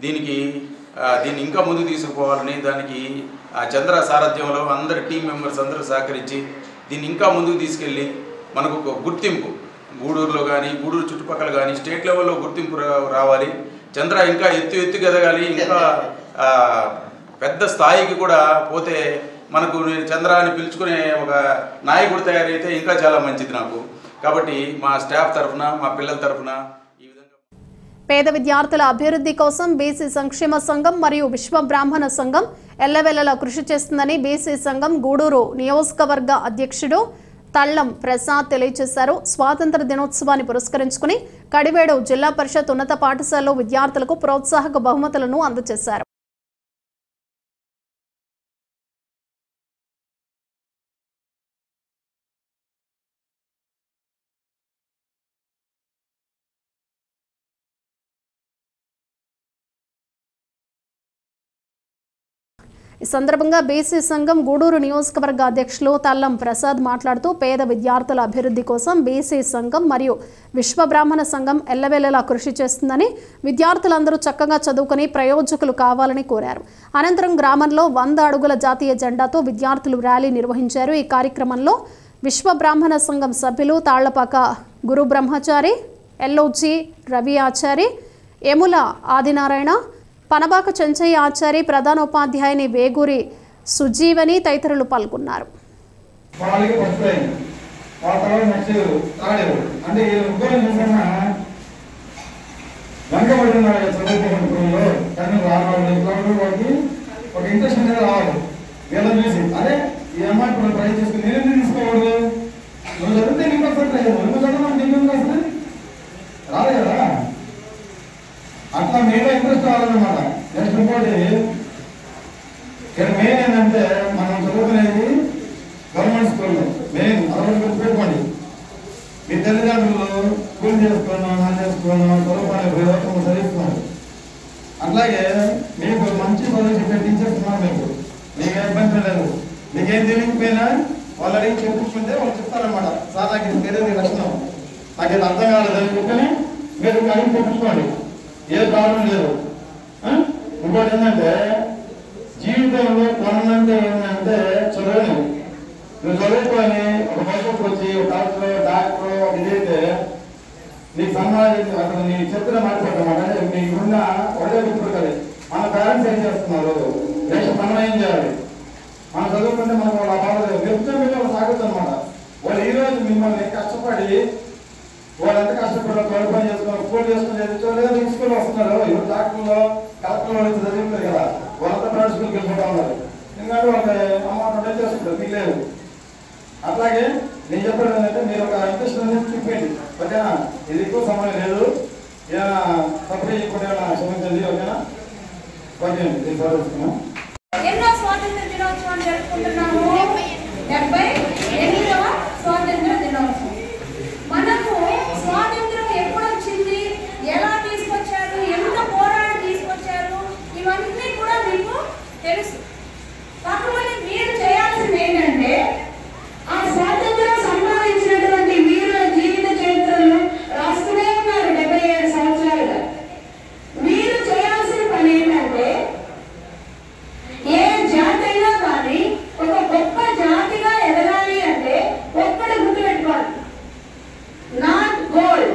దీనికి దీన్ని ఇంకా ముందుకు తీసుకుపోవాలని, దానికి చంద్ర సారథ్యంలో అందరి టీం మెంబర్స్ అందరూ సహకరించి దీన్ని ఇంకా ముందుకు తీసుకెళ్ళి మనకు ఒక గుర్తింపు గూడూరులో కానీ గూడూరు చుట్టుపక్కల కానీ స్టేట్ లెవెల్లో గుర్తింపు రావాలి. చంద్ర ఇంకా ఎత్తు ఎదగాలి, ఇంకా పెద్ద స్థాయికి కూడా పోతే మనకు చంద్ర అని పిలుచుకునే ఒక నాయకుడు తయారైతే ఇంకా చాలా మంచిది నాకు. కాబట్టి మా స్టాఫ్ తరఫున, మా పిల్లల తరఫున పేద విద్యార్థుల అభివృద్ధి కోసం బీసీ సంక్షేమ సంఘం మరియు విశ్వ బ్రాహ్మణ సంఘం ఎల్లవెల్లలా కృషి చేస్తుందని బీసీ సంఘం గూడూరు నియోజకవర్గ అధ్యక్షుడు తల్లం ప్రసాద్ తెలియజేశారు. స్వాతంత్ర దినోత్సవాన్ని పురస్కరించుకుని కడివేడు జిల్లా పరిషత్ ఉన్నత పాఠశాలలో విద్యార్థులకు ప్రోత్సాహక బహుమతులను అందజేశారు. ఈ సందర్భంగా బీసీ సంఘం గూడూరు నియోజకవర్గ అధ్యక్షులు తల్లం ప్రసాద్ మాట్లాడుతూ పేద విద్యార్థుల అభివృద్ధి కోసం బీసీ సంఘం మరియు విశ్వ బ్రాహ్మణ సంఘం ఎల్లవేళలా కృషి చేస్తుందని, విద్యార్థులందరూ చక్కగా చదువుకుని ప్రయోజకులు కావాలని కోరారు. అనంతరం గ్రామంలో 100 అడుగుల జాతీయ జెండాతో విద్యార్థులు ర్యాలీ నిర్వహించారు. ఈ కార్యక్రమంలో విశ్వ బ్రాహ్మణ సంఘం సభ్యులు తాళ్లపాక గురు బ్రహ్మచారి, ఎల్ఓజీ రవి ఆచారి, ఎముల ఆదినారాయణ, పనబాక చెంచయ్య ఆచారి, ప్రధానోపాధ్యాయుని వేగూరి సుజీవని తదితరులు పాల్గొన్నారు. అట్లా మెయిన్ ఇంట్రెస్ట్ రావాలన్నమాట. నెక్స్ట్ ఇంకోటి ఇక్కడ మెయిన్ ఏంటంటే మనం చదువుకునేది గవర్నమెంట్ స్కూల్లో మెయిన్ అదొకటి గుర్తుపెట్టుకోండి. మీ తల్లిదండ్రులు స్కూల్ చేసుకున్నాం చదువుకునే చదివిస్తున్నారు. అట్లాగే మీకు మంచి చదువు చెప్పే టీచర్స్ ఉన్నారు. మీకు ఇబ్బంది లేదు. మీకేం తెలియకపోయినా వాళ్ళు అడిగి చెప్పుకుంటే వాళ్ళు చెప్తారనమాట. సార్ నాకు ఇది తెలియదు లక్షణం, నాకు ఇది అర్థం కాలేదు చెప్పని మీరు అడిగి చెప్పుకోండి, ఏ ప్రాబ్లం లేదు. ఇంకోటి ఏంటంటే జీవితంలో కొనంటే ఏంటంటే చదువుని నువ్వు చదువుకొని ఒక బయటకు వచ్చి డాక్టర్ ఇదైతే నీకు సమాజం అసలు నీ చెప్తున్న మాట్లాడమాట. నీకున్న ఒకటే గుర్తుడు కదా, మన పేరెంట్స్ ఏం చేస్తున్నారు, నెక్స్ట్ మనం ఏం చేయాలి. మనం చదువుకుంటే మనం వాళ్ళ బాధ నిత్యం మీద సాగుతుంది అనమాట. వాళ్ళు ఈరోజు మిమ్మల్ని కష్టపడి వాళ్ళు ఎంత కష్టపడ్డారు, తోడు పని చేసుకున్నారు, స్కూల్ చేసుకుని చదివించలేదు, స్కూల్ వస్తున్నారు. ఇప్పుడు డాక్టర్లో కలెక్టర్లో చదివింటారు కదా, వాళ్ళంతా ప్రైవేట్ స్కూల్కి వెళ్ళిపోతా ఉన్నారు. ఎందుకంటే వాళ్ళకి అమౌంట్ అంటే చేసుకుంటారు, మీకు లేదు. అట్లాగే నేను చెప్పడం ఏంటంటే మీరు ఒక ఇంట్రెస్ట్ అనేది చూపించండి. ఓకేనా, ఇది ఎక్కువ సమయం లేదు, ఏమైనా తప్పు చేయకుండా ఏమైనా క్షమించండి. ఓకేనా, ఓకే నేను చదువుతున్నాను. ఎన్నో స్వాతంత్ర దినోత్సవాన్ని జరుపుకుంటున్నాము. 78వ స్వాతంత్ర దినోత్సవం. మనకు స్వాతంత్రం ఎప్పుడు వచ్చింది, ఎలా తీసుకొచ్చారు, ఎంత పోరాటం తీసుకొచ్చారు, ఇవన్నీ కూడా మీకు తెలుసు. కాకపోతే మీరు చేయాల్సింది ఏంటంటే ఆ స్వాతంత్రం సంపాదించినటువంటి వీరుల జీవిత చరిత్రలు రాస్తూనే ఉన్నారు 77 సంవత్సరాలుగా. మీరు చేయాల్సిన పని ఏంటంటే ఏ జాతి అయినా కానీ ఒక గొప్ప జాతిగా ఎదగాలి అంటే ఒక్కటి గుర్తుపెట్టుకోవాలి, not gold.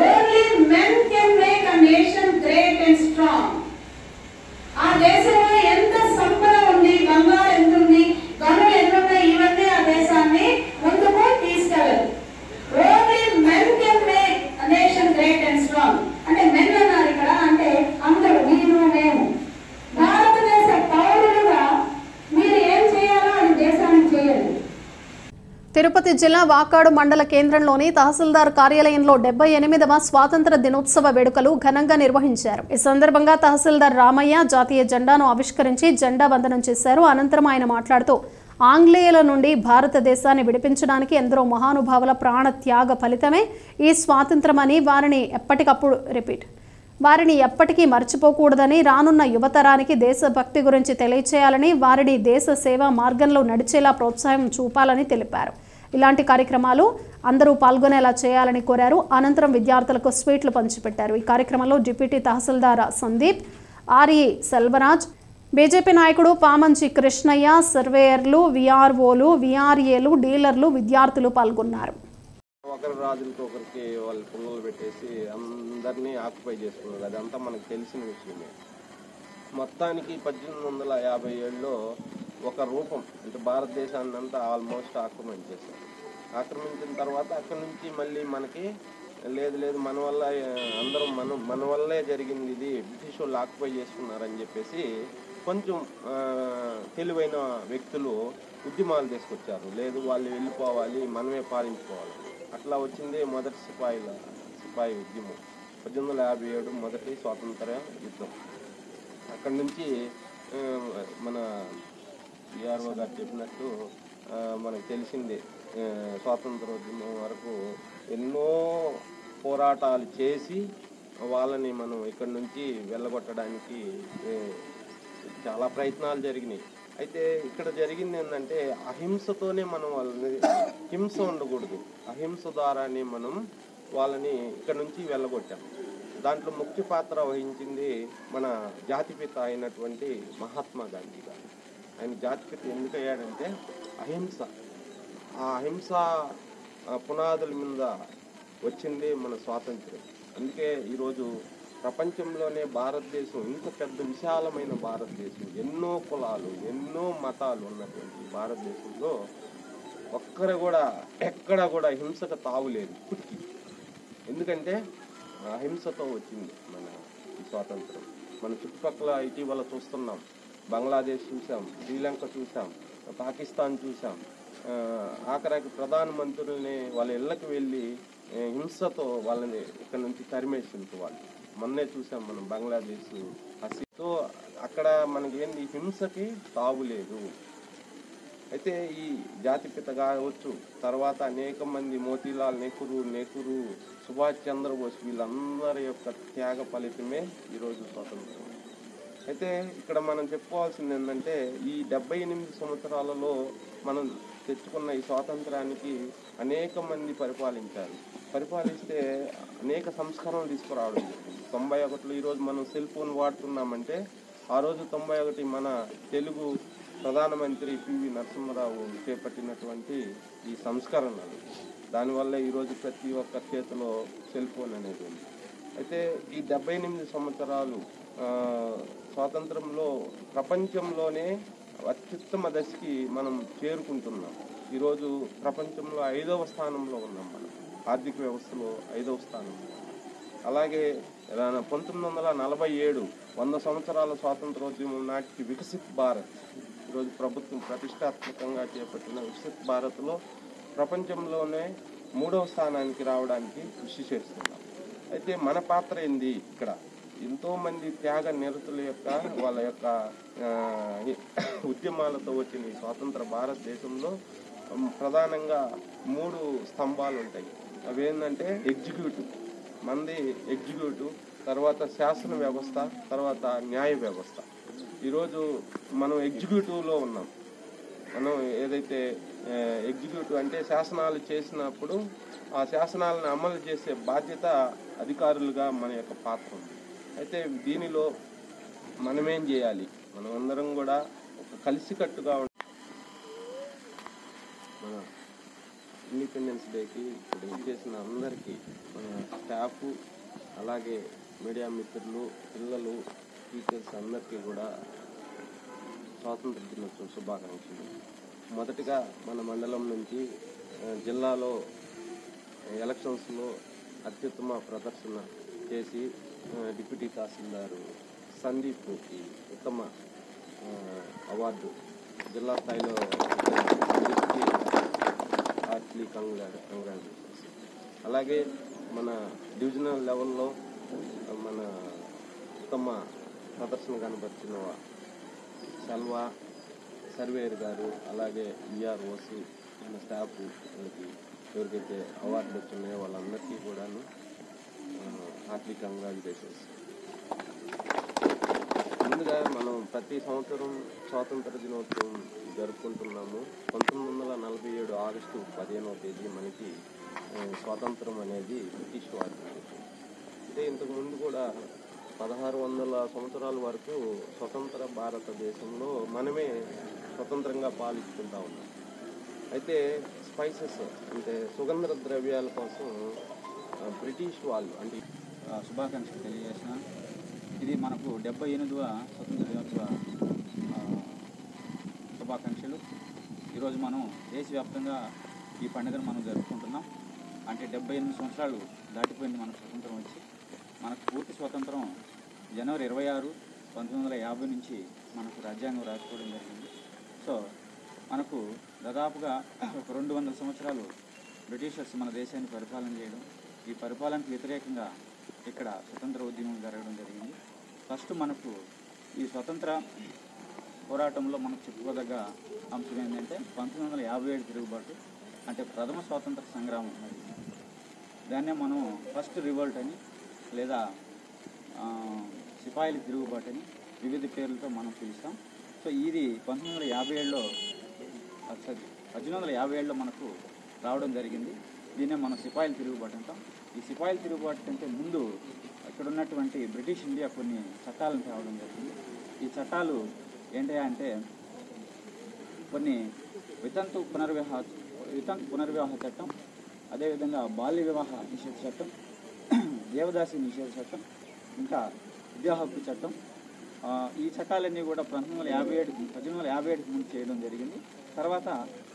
Only men can make a nation great and strong. ఆ దేశంలో ఎంత సంపద ఉంది, బంగారు ఎంత ఉంది, గనులు ఎంత ఉన్నాయి, ఇవన్నీ ఆ దేశాన్ని ముందుకు తీసుకెళ్ళదు. Only men can make a nation great and strong. అంటే మెన్ అన్నారు ఇక్కడ, అంటే అందరూ, మీరు మేము భారతదేశ పౌరులుగా మీరు ఏం చేయాలో అది దేశానికి చేయాలి. తిరుపతి జిల్లా వాకాడు మండల కేంద్రంలోని తహసీల్దార్ కార్యాలయంలో 78వ స్వాతంత్ర దినోత్సవ వేడుకలు ఘనంగా నిర్వహించారు. ఈ సందర్భంగా తహసీల్దార్ రామయ్య జాతీయ జెండాను ఆవిష్కరించి జెండా వందనం చేశారు. అనంతరం ఆయన మాట్లాడుతూ ఆంగ్లేయుల నుండి భారతదేశాన్ని విడిపించడానికి ఎందరో మహానుభావుల ప్రాణ త్యాగ ఫలితమే ఈ స్వాతంత్రమని, వారిని ఎప్పటికీ మర్చిపోకూడదని, రానున్న యువతరానికి దేశభక్తి గురించి తెలియచేయాలని, వారిని దేశ సేవా మార్గంలో నడిచేలా ప్రోత్సాహం చూపాలని తెలిపారు. ఇలాంటి కార్యక్రమాలు అందరూ పాల్గొనేలా చేయాలని కోరారు. అనంతరం విద్యార్థులకు స్వీట్లు పంచిపెట్టారు. ఈ కార్యక్రమంలో డిప్యూటీ తహసీల్దార్ సందీప్, ఆర్ఈ సెల్వరాజ్, బీజేపీ నాయకుడు పామంచి కృష్ణయ్య, సర్వేయర్లు, విఆర్ఓలు, విఆర్ఏలు, డీలర్లు, విద్యార్థులు పాల్గొన్నారు. ఒకరి రాజులతో ఒకరికి వాళ్ళు పుల్లలు పెట్టేసి అందరినీ ఆక్యుపై చేసుకున్నారు. అదంతా మనకు తెలిసిన విషయమే. మొత్తానికి 1857లో ఒక రూపం అంటే భారతదేశాన్ని అంతా ఆల్మోస్ట్ ఆక్రమించేశారు. ఆక్రమించిన తర్వాత అక్కడి నుంచి మళ్ళీ మనకి లేదు మన వల్ల అందరం మన వల్లే జరిగింది, ఇది బ్రిటిష్ వాళ్ళు ఆక్యుపై చేసుకున్నారని చెప్పేసి కొంచెం తెలివైన వ్యక్తులు ఉద్యమాలు తీసుకొచ్చారు. లేదు వాళ్ళు వెళ్ళిపోవాలి, మనమే పాలించుకోవాలి. అట్లా వచ్చింది మొదటి సిపాయి ఉద్యమం 1857 మొదటి స్వాతంత్ర యుద్ధం. అక్కడి నుంచి మన విఆర్ఓ గారు చెప్పినట్టు మనకు తెలిసిందే స్వాతంత్రోద్యమం వరకు ఎన్నో పోరాటాలు చేసి వాళ్ళని మనం ఇక్కడి నుంచి వెళ్ళగొట్టడానికి చాలా ప్రయత్నాలు జరిగినాయి. అయితే ఇక్కడ జరిగింది ఏంటంటే అహింసతోనే మనం వాళ్ళని, హింస ఉండకూడదు, అహింస ద్వారానే మనం వాళ్ళని ఇక్కడ నుంచి వెళ్ళగొట్టాం. దాంట్లో ముఖ్య పాత్ర వహించింది మన జాతిపిత అయినటువంటి మహాత్మా గాంధీ గారు. ఆయన జాతిపిత ఎందుకు అయ్యాడంటే అహింస, ఆ అహింస పునాదుల మీద వచ్చింది మన స్వాతంత్ర్యం. అందుకే ఈరోజు ప్రపంచంలోనే భారతదేశం ఇంత పెద్ద విశాలమైన భారతదేశం, ఎన్నో కులాలు ఎన్నో మతాలు ఉన్నటువంటి భారతదేశంలో ఎక్కడ కూడా హింసకు తావులేదు ఇప్పటికీ. ఎందుకంటే అహింసతో వచ్చింది మన ఈ స్వాతంత్రం. మన చుట్టుపక్కల ఇటీవల చూస్తున్నాం, బంగ్లాదేశ్ చూసాం, శ్రీలంక చూసాం, పాకిస్తాన్ చూసాం. ఆఖరికి ప్రధానమంత్రుల్ని వాళ్ళ ఇళ్ళకి వెళ్ళి హింసతో వాళ్ళని ఇక్కడ నుంచి తరిమేసింది వాళ్ళు. మొన్నే చూసాం మనం బంగ్లాదేశ్ హసీతో. అక్కడ మనకి ఏంది, హింసకి తావులేదు. అయితే ఈ జాతిపిత కావచ్చు, తర్వాత అనేక మంది మోతీలాల్ నెహ్రూ, సుభాష్ చంద్రబోస్, వీళ్ళందరి యొక్క త్యాగ ఫలితమే ఈరోజు స్వాతంత్రం. అయితే ఇక్కడ మనం చెప్పుకోవాల్సింది ఏంటంటే ఈ 78 సంవత్సరాలలో మనం తెచ్చుకున్న ఈ స్వాతంత్రానికి అనేక మంది పరిపాలిస్తే అనేక సంస్కరణలు తీసుకురావడం జరిగింది. 91లో ఈరోజు మనం సెల్ ఫోన్ వాడుతున్నామంటే ఆ రోజు 91 మన తెలుగు ప్రధానమంత్రి పివి నరసింహారావు చేపట్టినటువంటి ఈ సంస్కరణలు, దానివల్ల ఈరోజు ప్రతి ఒక్క చేతిలో సెల్ ఫోన్ అనేది ఉంది. అయితే ఈ 78 సంవత్సరాలు స్వాతంత్రంలో ప్రపంచంలోనే అత్యుత్తమ దశకి మనం చేరుకుంటున్నాం. ఈరోజు ప్రపంచంలో 5వ స్థానంలో ఉన్నాం. మనం ఆర్థిక వ్యవస్థలో 5వ స్థానంలో. అలాగే 1947 100 సంవత్సరాల స్వాతంత్రోద్యమం నాటికి వికసిత్ భారత్, ఈరోజు ప్రభుత్వం ప్రతిష్టాత్మకంగా చేపట్టిన వికసిత్ భారత్లో ప్రపంచంలోనే 3వ స్థానానికి రావడానికి కృషి చేస్తున్నాం. అయితే మన పాత్ర ఏంది? ఇక్కడ ఎంతోమంది త్యాగ నిరతుల యొక్క వాళ్ళ యొక్క ఉద్యమాలతో వచ్చిన ఈ స్వాతంత్ర భారతదేశంలో ప్రధానంగా 3 స్తంభాలు ఉంటాయి. అవి ఏంటంటే ఎగ్జిక్యూటివ్, తర్వాత శాసన వ్యవస్థ, తర్వాత న్యాయ వ్యవస్థ. ఈరోజు మనం ఎగ్జిక్యూటివ్లో ఉన్నాం. మనం ఏదైతే ఎగ్జిక్యూటివ్ అంటే శాసనాలు చేసినప్పుడు ఆ శాసనాలను అమలు చేసే బాధ్యత అధికారులుగా మన యొక్క పాత్ర ఉంది. అయితే దీనిలో మనమేం చేయాలి? మనం అందరం కూడా ఒక కలిసికట్టుగా మన ఇండిపెండెన్స్ డేకి ఇప్పుడు చేసిన అందరికీ స్టాఫ్, అలాగే మీడియా మిత్రులు, పిల్లలు, టీచర్స్ అందరికీ కూడా స్వాతంత్ర దినోత్సవ శుభాకాంక్షలు. మొదటిగా మన మండలం నుంచి జిల్లాలో ఎలక్షన్స్లో అత్యుత్తమ ప్రదర్శన చేసి డిప్యూటీ తహసీల్దారు సందీప్కి ఉత్తమ అవార్డు జిల్లా స్థాయిలో హార్ట్లీ కంగ్రాచులేషన్స్. అలాగే మన డివిజనల్ లెవెల్లో మన ఉత్తమ ప్రదర్శన కనబరిచిన సెల్వా, సర్వేయర్ గారు, అలాగే విఆర్ఓసి, మన స్టాఫ్, వాళ్ళకి ఎవరికైతే అవార్డులు వచ్చినాయో వాళ్ళందరికీ కూడాను హార్ట్లీ కంగ్రాచులేషన్స్. ముందుగా మనం ప్రతి సంవత్సరం స్వాతంత్ర దినోత్సవం జరుపుకుంటున్నాము. 1947 ఆగస్టు 15వ తేదీ మనకి స్వాతంత్రం అనేది బ్రిటిష్ వారి. అంటే ఇంతకుముందు కూడా 1600 సంవత్సరాల వరకు స్వతంత్ర భారతదేశంలో మనమే స్వతంత్రంగా పాలించుకుంటా ఉన్నాం. అయితే స్పైసెస్ అంటే సుగంధ ద్రవ్యాల కోసం బ్రిటిష్ వాళ్ళు అంటే శుభాకాంక్షలు తెలియజేసిన ఇది మనకు 78వ స్వతంత్ర దినోత్సవ శుభాకాంక్షలు. ఈరోజు మనం దేశవ్యాప్తంగా ఈ పండుగను మనం జరుపుకుంటున్నాం. అంటే 78 సంవత్సరాలు దాటిపోయింది మనకు స్వతంత్రం వచ్చి. మనకు పూర్తి స్వతంత్రం జనవరి 26, 1950 నుంచి మనకు రాజ్యాంగం రాసుకోవడం జరిగింది. సో మనకు దాదాపుగా ఒక 200 సంవత్సరాలు బ్రిటిషర్స్ మన దేశాన్ని పరిపాలన చేయడం, ఈ పరిపాలనకు వ్యతిరేకంగా ఇక్కడ స్వతంత్ర ఉద్యమం జరగడం జరిగింది. ఫస్ట్ మనకు ఈ స్వతంత్ర పోరాటంలో మనకు చెప్పుకోదగ్గ అంశం ఏంటంటే 1957 తిరుగుబాటు, అంటే ప్రథమ స్వాతంత్ర సంగ్రామం. మరి దాన్నే మనం ఫస్ట్ రివోల్ట్ అని లేదా సిపాయిల తిరుగుబాటు అని వివిధ పేర్లతో మనం పిలుస్తాం. సో ఇది 1857లో మనకు రావడం జరిగింది. దీన్నే మనం సిపాయిల తిరుగుబాటు అంటాం. ఈ సిపాయిల తిరుగుబాటు కంటే ముందు ఇక్కడ ఉన్నటువంటి బ్రిటిష్ ఇండియా కొన్ని చట్టాలను తేవడం జరిగింది. ఈ చట్టాలు ఏంటి అంటే కొన్ని వితంతు పునర్వివాహ చట్టం, అదేవిధంగా బాల్య వివాహ నిషేధ చట్టం, దేవదాసి నిషేధ చట్టం, ఇంకా విద్యా హక్కు చట్టం. ఈ చట్టాలన్నీ కూడా 1957 ముందు చేయడం జరిగింది. తర్వాత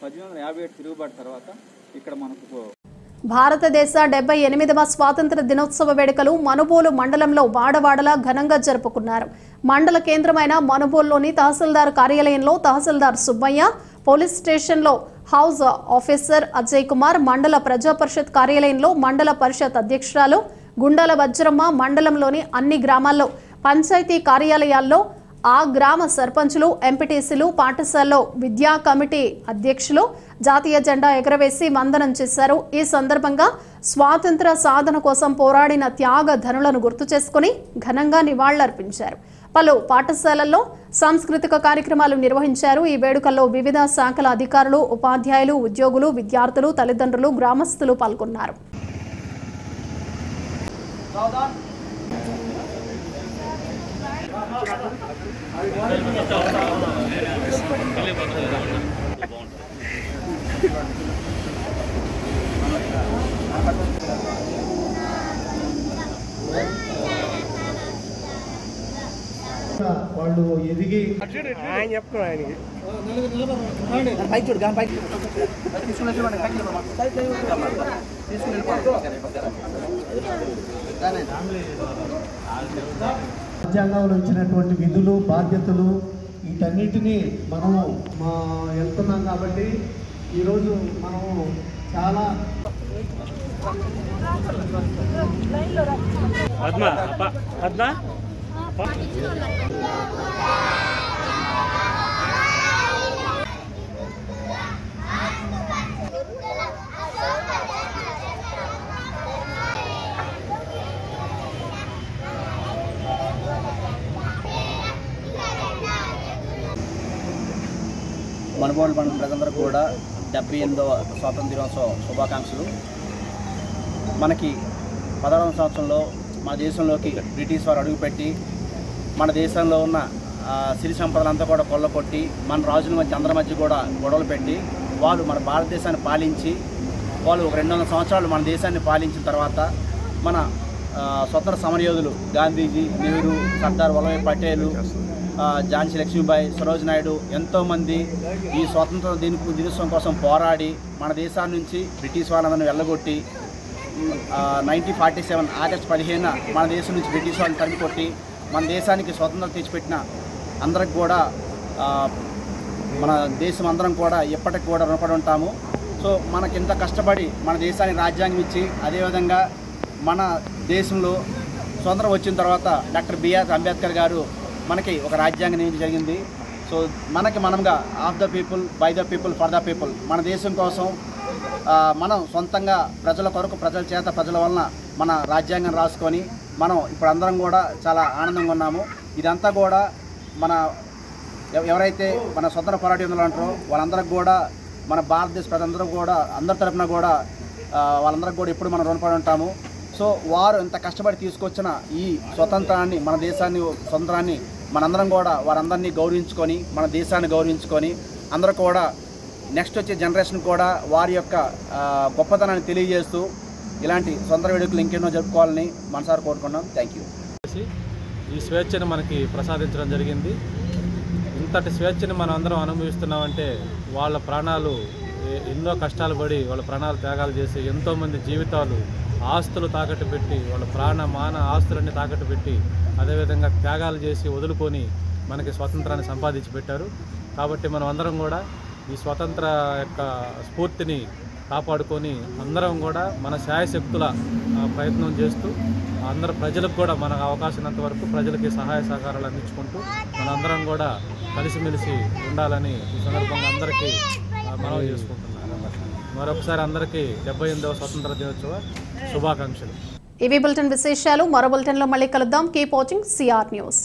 1957 తిరుగుబాటు తర్వాత ఇక్కడ మనకు భారతదేశ 78వ స్వాతంత్ర దినోత్సవ వేడుకలు మనుబోలు మండలంలో వాడవాడలా ఘనంగా జరుపుకున్నారు. మండల కేంద్రమైన మనుబోలులోని తహసీల్దార్ కార్యాలయంలో తహసీల్దార్ సుబ్బయ్య, పోలీస్ స్టేషన్లో హౌస్ ఆఫీసర్ అజయ్ కుమార్, మండల ప్రజా పరిషత్ కార్యాలయంలో మండల పరిషత్ అధ్యక్షురాలు గుండాల వజ్రమ్మ, మండలంలోని అన్ని గ్రామాల్లో పంచాయతీ కార్యాలయాల్లో ఆ గ్రామ సర్పంచులు, ఎంపీటీసీలు, పాఠశాలలో విద్యా కమిటీ అధ్యక్షులు జాతీయ జెండా ఎగరవేసి వందనం చేశారు. ఈ సందర్భంగా స్వాతంత్ర సాధన కోసం పోరాడిన త్యాగ ధనులను గుర్తు చేసుకుని ఘనంగా నివాళులర్పించారు. పలు పాఠశాలల్లో సాంస్కృతిక కార్యక్రమాలు నిర్వహించారు. ఈ వేడుకల్లో వివిధ శాఖల అధికారులు, ఉపాధ్యాయులు, ఉద్యోగులు, విద్యార్థులు, తల్లిదండ్రులు, గ్రామస్తులు పాల్గొన్నారు. వాళ్ళు ఎదిగి రాజ్యాంగంలో ఇచ్చినటువంటి విధులు, బాధ్యతలు వీటన్నిటినీ మనము వెళ్తున్నాం. కాబట్టి ఈరోజు మనము చాలా మనుబోలు మండల ప్రజలందరూ కూడా 78వ స్వాతంత్ర దినోత్సవ శుభాకాంక్షలు. మనకి 16వ సంవత్సరంలో మన దేశంలోకి బ్రిటిష్ వారు అడుగుపెట్టి మన దేశంలో ఉన్న సిరి సంపదలంతా కూడా కొల్లకొట్టి మన రాజుల మధ్య అందరి మధ్య కూడా గొడవలు పెట్టి వాళ్ళు మన భారతదేశాన్ని పాలించి వాళ్ళు ఒక 200 సంవత్సరాలు మన దేశాన్ని పాలించిన తర్వాత మన స్వతంత్ర సమరయోధులు గాంధీజీ, నెహ్రూ, సర్దార్ వల్లభాయ్ పటేల్, ఝాన్సీ లక్ష్మీబాయి, సరోజ్ నాయుడు ఎంతోమంది ఈ స్వాతంత్ర దినోత్సవం కోసం పోరాడి మన దేశాన్ని నుంచి బ్రిటిష్ వాళ్ళందరినీ వెళ్ళగొట్టి 1947 ఆగస్టు 15 మన దేశం నుంచి బ్రిటిష్ వాళ్ళని తరిమికొట్టి మన దేశానికి స్వతంత్రం తెచ్చిపెట్టిన అందరికి కూడా మన దేశం అందరం కూడా ఎప్పటికి కూడా రుణపడి ఉంటాము. సో మనకింత కష్టపడి మన దేశానికి రాజ్యాంగం ఇచ్చి అదేవిధంగా మన దేశంలో స్వతంత్రం వచ్చిన తర్వాత డాక్టర్ బిఆర్ అంబేద్కర్ గారు మనకి ఒక రాజ్యాంగం నిర్మించడం జరిగింది. సో మనగా of the people, by the people, for the people మన దేశం కోసం మనం సొంతంగా ప్రజల కొరకు, ప్రజల చేత, ప్రజల వలన మన రాజ్యాంగం రాసుకొని మనం ఇప్పుడు అందరం కూడా చాలా ఆనందంగా ఉన్నాము. ఇదంతా కూడా మన ఎవరైతే మన స్వతంత్ర పోరాట యోధులు అంటారో వాళ్ళందరికీ కూడా మన భారతదేశ ప్రజలందరూ కూడా అందరి తరఫున కూడా వాళ్ళందరికీ కూడా ఎప్పుడు మనం రుణపడి ఉంటాము. సో వారు ఎంత కష్టపడి తీసుకొచ్చిన ఈ స్వతంత్రాన్ని మన దేశాన్ని స్వతంత్రాన్ని మనందరం కూడా వారందరినీ గౌరవించుకొని మన దేశాన్ని గౌరవించుకొని అందరూ కూడా నెక్స్ట్ వచ్చే జనరేషన్ కూడా వారి యొక్క గొప్పతనాన్ని తెలియజేస్తూ ఇలాంటి స్వతంత్ర వేడుకలు ఇంకెన్నో జరుపుకోవాలని మనసారి కోరుకున్నాం. Thank you. ఈ స్వేచ్ఛను మనకి ప్రసాదించడం జరిగింది. ఇంతటి స్వేచ్ఛను మనం అందరం అనుభవిస్తున్నామంటే వాళ్ళ ప్రాణాలు ఎన్నో కష్టాలు పడి వాళ్ళ ప్రాణాలు త్యాగాలు చేసి ఎంతోమంది జీవితాలు ఆస్తులు తాకట్టు పెట్టి వాళ్ళ మాన ఆస్తులన్నీ తాకట్టు పెట్టి అదేవిధంగా త్యాగాలు చేసి వదులుకొని మనకి స్వాతంత్రాన్ని సంపాదించి పెట్టారు. కాబట్టి మనం అందరం కూడా ఈ స్వతంత్ర యొక్క స్ఫూర్తిని కాపాడుకొని అందరం కూడా మన శాయశక్తుల ప్రయత్నం చేస్తూ అందరు ప్రజలకు కూడా మనకు అవకాశం వరకు ప్రజలకి సహాయ సహకారాలు అందించుకుంటూ మనందరం కూడా కలిసిమెలిసి ఉండాలని ఈ సందర్భంగా అందరికీ మనవి చేసుకుంటున్నాను. మరొకసారి అందరికీ 78వ స్వతంత్ర దినోత్సవ శుభాకాంక్షలు. ఇవి బులెటిన్ విశేషాలు. మరో బులెటిన్లో మళ్ళీ కలుద్దాం. Keep watching CR news.